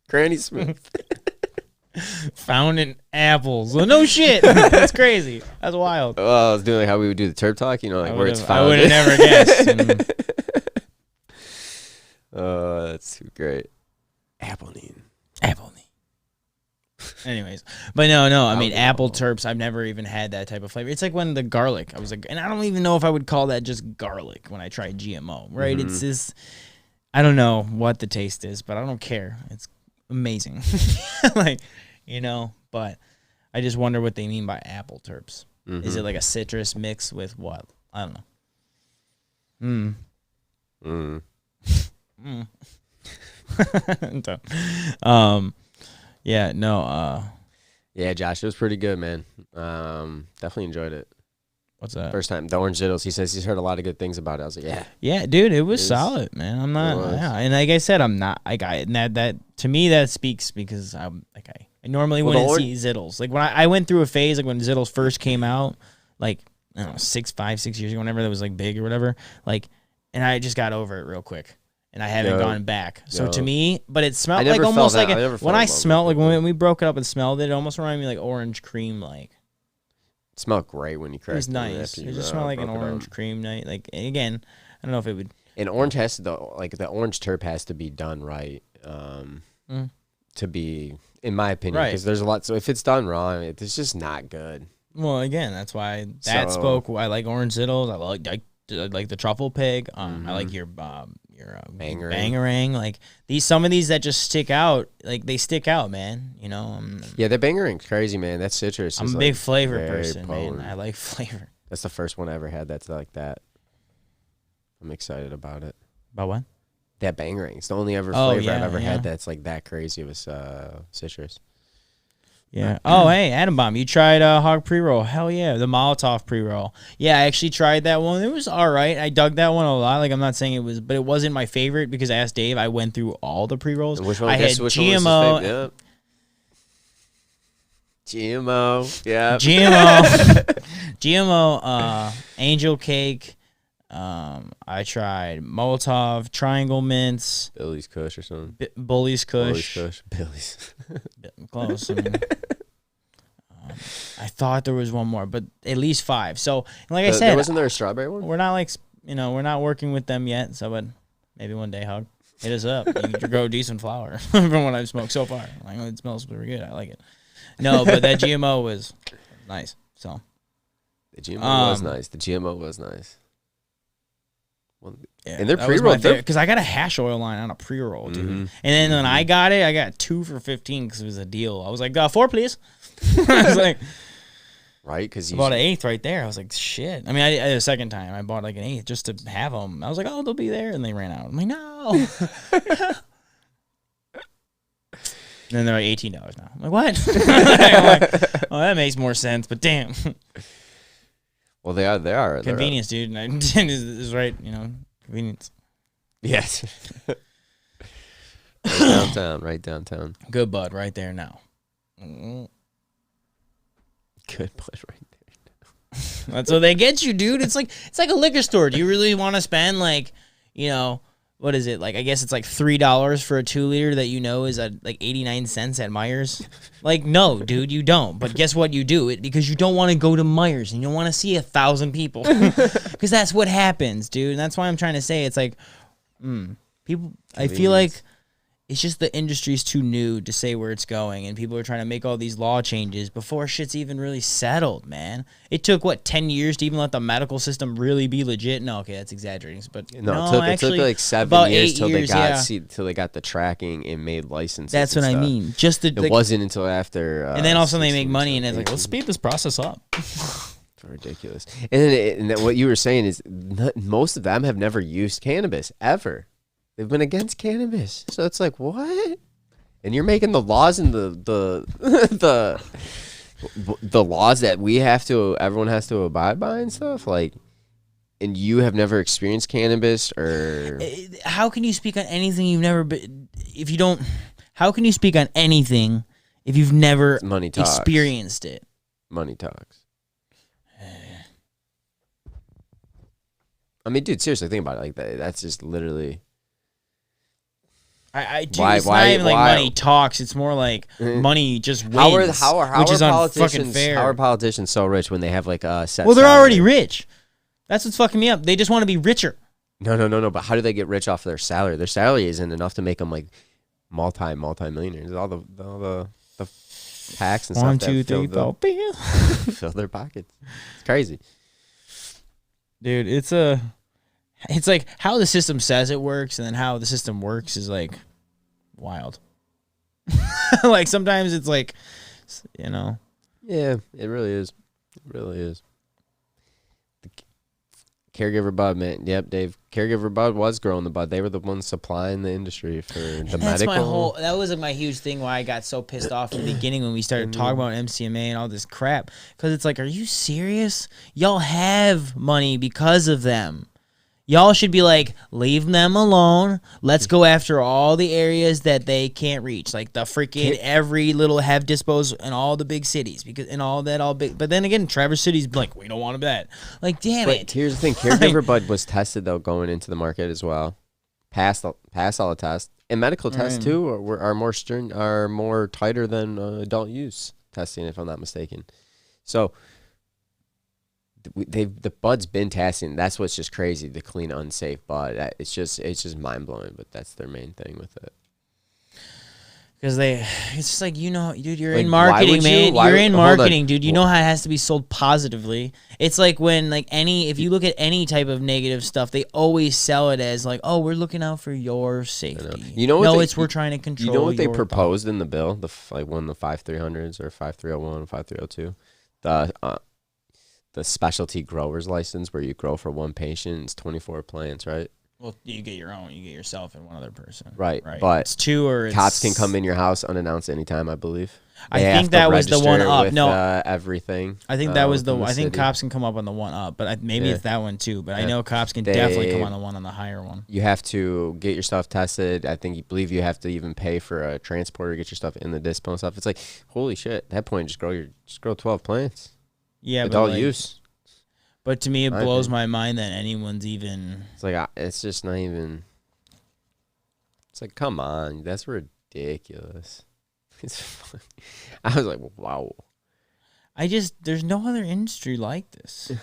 Granny Smith. Found in apples. Well, no shit. That's crazy. That's wild. Well, I was doing like how we would do the terp talk, where it's found. I would have never guessed. Oh, that's too great. Apple-nine. Anyways, but no. I mean, apple terps. I've never even had that type of flavor. It's like when the garlic. I was like, and I don't even know if I would call that just garlic when I tried GMO. Right? It's just, I don't know what the taste is, but I don't care. It's amazing. But I just wonder what they mean by apple terps. Is it like a citrus mix with what? I don't know. Mm. Mm. Yeah, no, Yeah, Josh, it was pretty good, man. Definitely enjoyed it. what's that? First time, the Orange Zittles. He says he's heard a lot of good things about it. I was like, yeah. Yeah, dude, it was It is. solid, man. I'm It not, was. yeah, and like I said, I'm not. And that to me that speaks because I'm like I normally Well, the wouldn't see Zittles. Like when I went through a phase like when Zittles first came out, like I don't know, 6 years ago, whenever that was like big or whatever. Like, and I just got over it real quick. And I haven't gone back. So to me, but it smelled like almost like when I smelled like when we broke it up and smelled it, it almost reminded me like orange cream. Like It smelled great when you cracked it. It was nice. It just smelled like an orange cream night. Like again, I don't know if it would. And orange has to the orange terp has to be done right. To be, in my opinion, because there's a lot. So if it's done wrong, it's just not good. Well, again, that's why that spoke. I like orange zittles. I like the truffle pig. I like your bangerang. Like some of these that just stick out. Like they stick out, man. You know. Yeah, the bangerang's crazy, man. That citrus. I'm a big flavor person, man. I like flavor. That's the first one I ever had that's like that. I'm excited about it. About what? That bangerang. It's the only flavor I've ever had that's like that crazy with citrus. Yeah. Oh, hey, Adam Bomb, you tried hog pre-roll. Hell yeah, the Molotov pre-roll. Yeah, I actually tried that one. It was all right. I dug that one a lot. Like, I'm not saying it was, but it wasn't my favorite because I asked Dave. I went through all the pre-rolls. And which one? I had GMO. Yep. GMO. Yeah. GMO, Angel Cake. I tried Molotov, Triangle Mints, Billy's Kush or something. Bully's Kush. Billy's. Close. I mean, I thought there was one more, but at least 5. So, like I said, wasn't there a strawberry one? We're not we're not working with them yet. So, but maybe one day, Hug, hit us up. You can grow decent flower from what I've smoked so far. Like, it smells pretty good. I like it. No, but that GMO was nice. So, the GMO was nice. The GMO was nice. Yeah, and they're pre-rolled because I got a hash oil line on a pre-roll, dude. And then when I got it, I got 2 for $15 because it was a deal. I was like, 4, please. I was like, right? Because you bought an 1/8 right there. I was like, shit. I mean, I a second time I bought like an 1/8 just to have them. I was like, oh, they'll be there, and they ran out. I'm like, no. And then they're like $18 now. I'm like, what? I'm like, oh, that makes more sense. But damn. Well, they are convenience, dude. And is right, you know, convenience. Yes. right downtown. Good bud, right there now. Good bud, right there. That's what they get you, dude. It's like a liquor store. Do you really want to spend like, you know, what is it? Like, I guess it's like $3 for a 2-liter that you know is at like 89 cents at Myers. Like, no, dude, you don't. But guess what? You do it because you don't want to go to Myers and you don't want to see 1,000 people because that's what happens, dude. And that's why I'm trying to say it's like, people. I feel like it's just the industry's too new to say where it's going, and people are trying to make all these law changes before shit's even really settled, man. It took, 10 years to even let the medical system really be legit? No, okay, that's exaggerating. But no, it took like 7 years till they got the tracking and made licenses. That's what I mean. It wasn't until after. And then all of a sudden they make money, and it's like, let's speed this process up. Ridiculous. And then what you were saying is most of them have never used cannabis, ever. They've been against cannabis, so it's like what? And you're making the laws and the laws that everyone has to abide by and stuff. Like, and you have never experienced cannabis, or how can you speak on anything you've never been? If you don't, how can you speak on anything if you've never experienced it? Money talks. I mean, dude, seriously, think about it. Like that. That's just literally. It's not even like money talks. It's more like money just wins, which is unfucking fair. How are politicians so rich when they have like a set? Well, they're already rich. That's what's fucking me up. They just want to be richer. No. But how do they get rich off their salary? Their salary isn't enough to make them like multi-millionaires. All the tax and 1, stuff. 2, 3, 4, fill their pockets. It's crazy, dude. It's like how the system says it works, and then how the system works is like wild. Like sometimes it's like, you know. Yeah, it really is. It really is. Caregiver bud, man. Yep, Dave. Caregiver bud was growing the bud. They were the ones supplying the industry for the medical. That was my huge thing why I got so pissed off in the beginning when we started talking about MCMA and all this crap. Because it's like, are you serious? Y'all have money because of them. Y'all should be like, leave them alone. Let's go after all the areas that they can't reach, like the freaking every little have dispos in all the big cities, because and all that all big. But then again, Traverse City's like, we don't want that. Like, damn it. Here's the thing: caregiver bud was tested though going into the market as well, passed all the tests, and medical tests too are more stern, are more tighter than adult use testing, if I'm not mistaken. So. The bud's been testing. That's what's just crazy. The clean, unsafe bud. It's just mind blowing. But that's their main thing with it. It's just like, dude, you're in marketing, man. You're in marketing, dude. You know how it has to be sold positively. It's like when if you look at any type of negative stuff, they always sell it as like, oh, we're looking out for your safety. We're trying to control. You know what they proposed in the bill? The 5300s or 5301, 5302. The specialty grower's license where you grow for one patient is 24 plants, right? Well, you get your own. You get yourself and one other person. Right. But it's two or cops can come in your house unannounced anytime, I believe. I think that was the one up. With, everything. I think that was I think cops can come up on the one up, but maybe it's that one too. But I know cops can definitely come on the one on the higher one. You have to get your stuff tested. I believe you have to even pay for a transporter to get your stuff in the dispo and stuff. It's like, holy shit. At that point, just grow 12 plants. Yeah, adult use. But to me, it blows my mind that anyone's even. It's like it's just not even. It's like, come on, that's ridiculous. It's funny. I was like, wow. There's no other industry like this.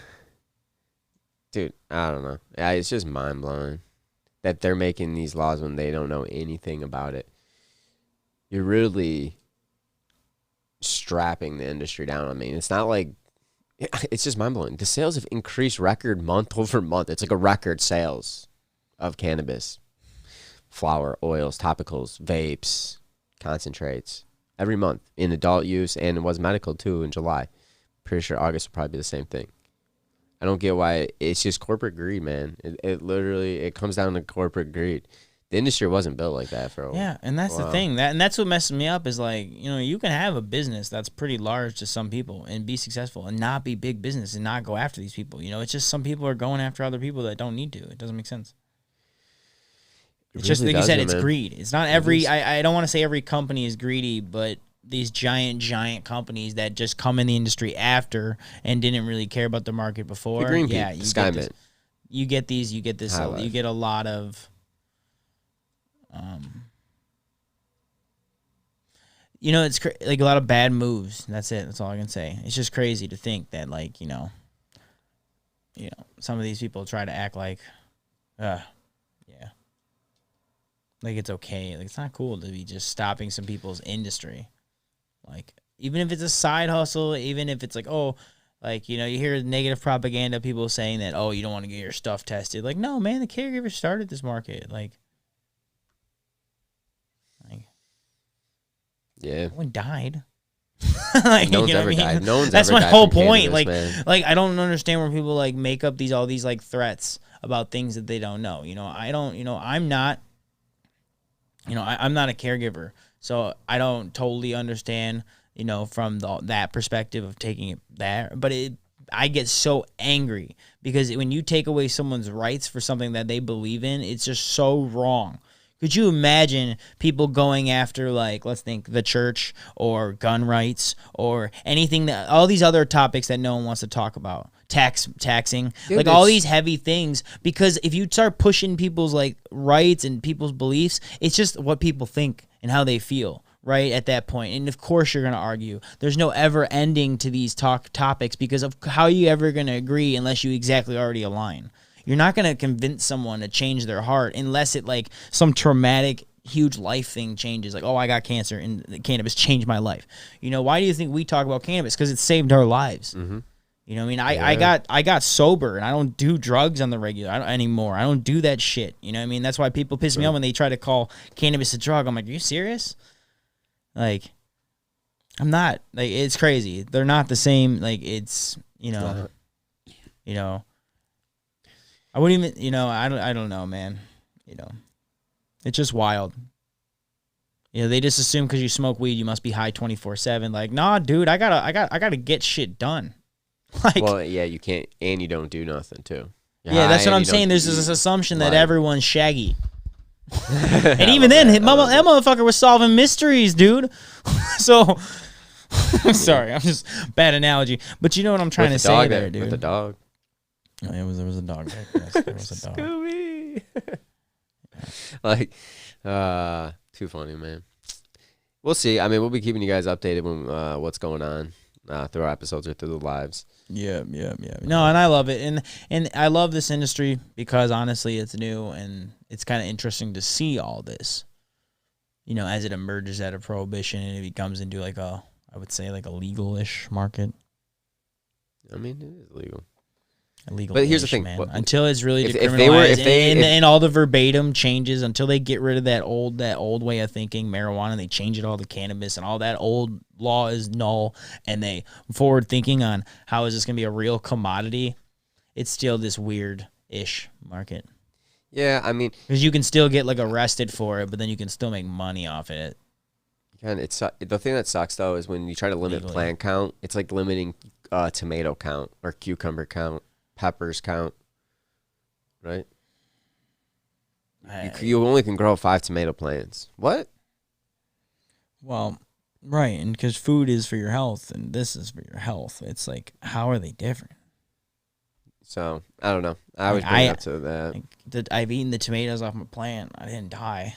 Dude, I don't know. Yeah, it's just mind blowing that they're making these laws when they don't know anything about it. You're really strapping the industry down. I mean, it's not like. It's just mind-blowing. The sales have increased record month over month. It's like a record sales of cannabis, flower, oils, topicals, vapes, concentrates, every month in adult use, and it was medical too in July. Pretty sure August will probably be the same thing. I don't get why. It's just corporate greed, man. It literally comes down to corporate greed. The industry wasn't built like that for a while. Yeah, and that's the thing. And that's what messes me up is like, you can have a business that's pretty large to some people and be successful and not be big business and not go after these people. It's just some people are going after other people that don't need to. It doesn't make sense. It's just like you said, it's greed. It's not I don't want to say every company is greedy, but these giant companies that just come in the industry after and didn't really care about the market before. The green you get this. You get a lot of. It's like a lot of bad moves. That's it. That's all I can say. It's just crazy to think that, like, some of these people try to act like, like it's okay. Like, it's not cool to be just stopping some people's industry. Like, even if it's a side hustle, even if it's like, oh, like, you hear negative propaganda, people saying that, oh, you don't want to get your stuff tested. Like, no, man, the caregiver started this market. Like, yeah. No one died. Like, no one's ever died. No one's That's ever my died whole from point. cannabis, Like I don't understand where people like make up all these like threats about things that they don't know. I don't. I'm not. I'm not a caregiver, so I don't totally understand. From that perspective of taking it there, but I get so angry because when you take away someone's rights for something that they believe in, it's just so wrong. Could you imagine people going after, like, let's think the church or gun rights or anything all these other topics that no one wants to talk about, taxing, like all these heavy things, because if you start pushing people's like rights and people's beliefs, it's just what people think and how they feel. Right at that point. And of course you're going to argue. There's no ever ending to these topics because of how you ever going to agree unless you exactly already align. You're not going to convince someone to change their heart unless it like some traumatic, huge life thing changes. Like, oh, I got cancer and cannabis changed my life. Why do you think we talk about cannabis? Because it saved our lives. Mm-hmm. I got sober and I don't do drugs on the regular anymore. I don't do that shit. That's why people piss me off when they try to call cannabis a drug. I'm like, are you serious? Like, I'm not. Like, it's crazy. They're not the same. Like, it's, I wouldn't even, I don't know, man. It's just wild. They just assume because you smoke weed, you must be high 24/7. Like, nah, dude, I gotta get shit done. Like, well, yeah, you can't, and you don't do nothing too. Yeah, that's what I'm saying. There's this assumption that everyone's shaggy. And even then, that motherfucker was solving mysteries, dude. So, sorry, I'm just bad analogy. But you know what I'm trying to say there, dude. With the dog. Oh, there was a dog back there. There was a dog. Scooby. Like, too funny, man. We'll see. I mean, we'll be keeping you guys updated when what's going on through our episodes or through the lives. Yeah. No, and I love it, and I love this industry because honestly, it's new and it's kind of interesting to see all this. As it emerges out of prohibition and it becomes into like I would say like a legal-ish market. I mean, it is legal. Illegal, but here's the thing: man. Until it's really decriminalized, and all the verbatim changes, until they get rid of that old way of thinking, marijuana, and they change it all to cannabis, and all that old law is null, and they forward thinking on how is this going to be a real commodity. It's still this weird-ish market. Yeah, I mean, because you can still get like arrested for it, but then you can still make money off it. The thing that sucks though is when you try to limit plant count, it's like limiting tomato count or cucumber count. Peppers count, right? You only can grow 5 tomato plants. What? Well, right, and because food is for your health, and this is for your health. It's like, how are they different? So I don't know. I always bring it up to that. I've eaten the tomatoes off my plant. I didn't die.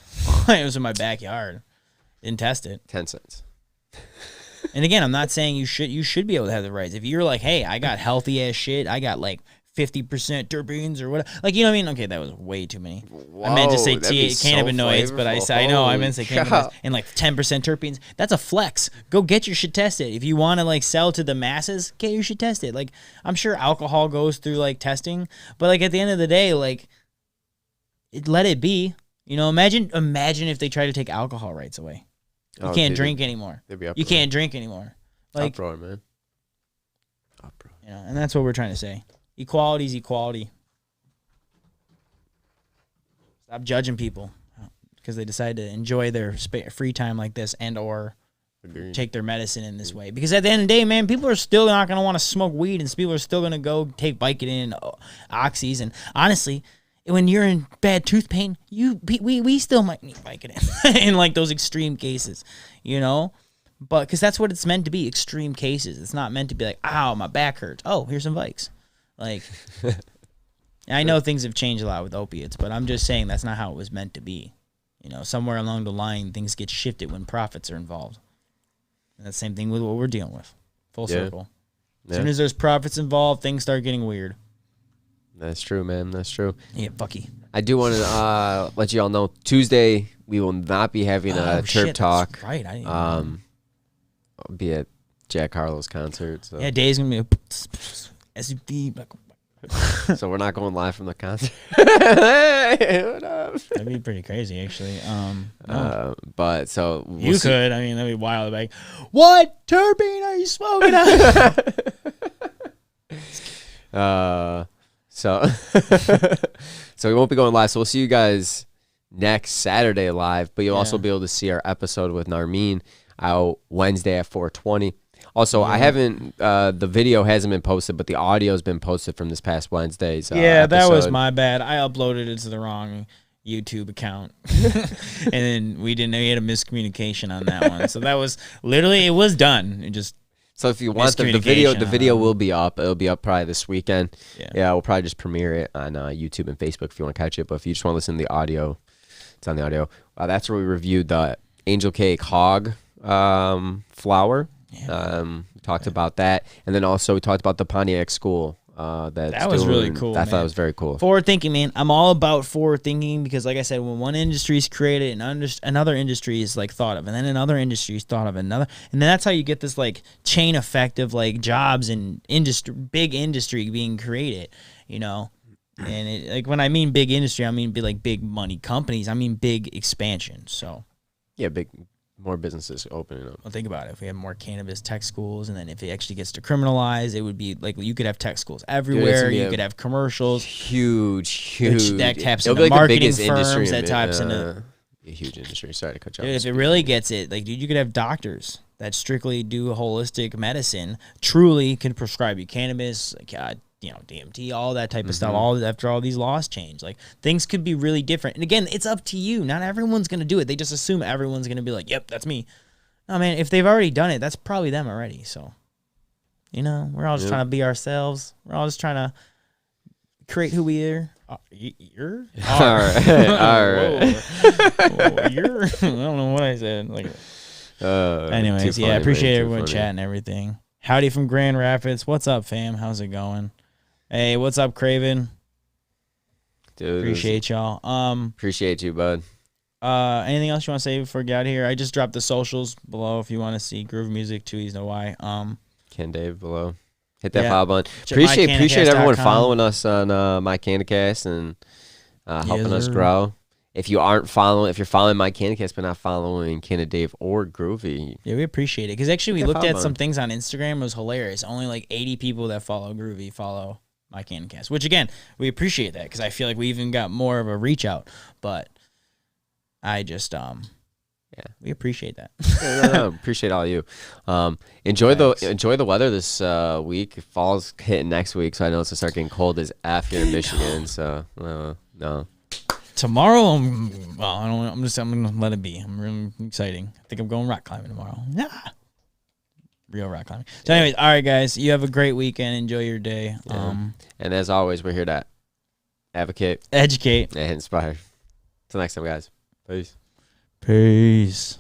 It was in my backyard. Didn't test it. 10 cents. And again, I'm not saying you should be able to have the rights. If you're like, hey, I got healthy ass shit, I got like 50% terpenes or whatever. Like, you know what I mean? Okay, that was way too many. Whoa, I meant to say cannabinoids, but I know I meant to say cannabinoids and like 10% terpenes. That's a flex. Go get your shit tested. If you want to like sell to the masses, get your shit tested. Like, I'm sure alcohol goes through like testing, but like at the end of the day, like let it be. Imagine if they try to take alcohol rights away. You can't drink anymore. You can't drink anymore. Like, uproar, man. Uproar. And that's what we're trying to say. Equality is equality. Stop judging people because they decide to enjoy their free time like this and or take their medicine in this way. Because at the end of the day, man, people are still not going to want to smoke weed, and people are still going to go take Vicodin and Oxys. And honestly, when you're in bad tooth pain, we still might need Vicodin in like those extreme cases, But because that's what it's meant to be, extreme cases. It's not meant to be like, ow, my back hurts. Oh, here's some Vikes. Like, I know things have changed a lot with opiates, but I'm just saying that's not how it was meant to be. Somewhere along the line, things get shifted when profits are involved. And that's the same thing with what we're dealing with. Full circle. As soon as there's profits involved, things start getting weird. That's true, man. That's true. Yeah, fucky. I do want to let you all know, Tuesday, we will not be having a Terp Talk. That's right. I didn't know. I'll be at Jack Harlow's concert. So. Yeah, Dave's going to be SUV. So we're not going live from the concert. Hey, what up? That'd be pretty crazy, actually. No. But so you could. I mean, that'd be wild. Like, what terpene are you smoking? So we won't be going live. So we'll see you guys next Saturday live. But you'll also be able to see our episode with Narmeen out Wednesday at 4:20. Also, I haven't, the video hasn't been posted, but the audio has been posted from this past Wednesday's that was my bad. I uploaded it to the wrong YouTube account. And then we didn't know you had a miscommunication on that one. So that was literally, it was done. It just. So if you want the video will be up. It'll be up probably this weekend. Yeah, we'll probably just premiere it on YouTube and Facebook if you want to catch it. But if you just want to listen to the audio, it's on the audio. That's where we reviewed the Angel Cake Hog flower. We talked about that, and then also we talked about the Pontiac School. That was really cool. I thought it was very cool. Forward thinking, man. I'm all about forward thinking because, like I said, when one industry is created, and another industry is like thought of, and then another industry is thought of, another, and then that's how you get this like chain effect of like jobs and big industry being created. And like when I mean big industry, I mean big money companies. I mean big expansion. So yeah, big more businesses opening up. Well, think about it. If we have more cannabis tech schools, and then if it actually gets to criminalize, it would be like you could have tech schools everywhere. You could have commercials. Huge. That taps into like marketing the firms. That taps into a huge industry. Sorry to cut you off. Dude, if it really gets it, like, dude, you could have doctors that strictly do holistic medicine, truly can prescribe you cannabis, like, DMT, all that type of stuff. All after all these laws change, like things could be really different. And again, it's up to you. Not everyone's gonna do it. They just assume everyone's gonna be like, "Yep, that's me." No, man. If they've already done it, that's probably them already. So, we're all just trying to be ourselves. We're all just trying to create who we are. You're all right. You're. I don't know what I said. Like, anyways, I appreciate everyone chatting and everything. Howdy from Grand Rapids. What's up, fam? How's it going? Hey, what's up, Craven? Dude, appreciate y'all. Appreciate you, bud. Anything else you want to say before we get out of here? I just dropped the socials below if you want to see Groove Music, 2 E's, no Y. CannaDave below. Hit that follow button. Appreciate everyone following us on My CannaCast and helping us grow. If you're following My CannaCast but not following CannaDave or Groovee. Yeah, we appreciate it. Because actually we looked at some things on Instagram. It was hilarious. Only like 80 people that follow Groovee follow My CannaCast. Which, again, we appreciate that because I feel like we even got more of a reach out. But I just, we appreciate that. Appreciate all you. Enjoy the weather this week. Fall's hitting next week, so I know it's going to start getting cold as F here in Michigan. So, no. Tomorrow, I'm gonna let it be. I'm really exciting. I think I'm going rock climbing tomorrow. Yeah, real rock climbing. So, anyways, all right, guys, you have a great weekend. Enjoy your day. Yeah. And as always, we're here to advocate, educate, and inspire. Till next time, guys. Peace. Peace.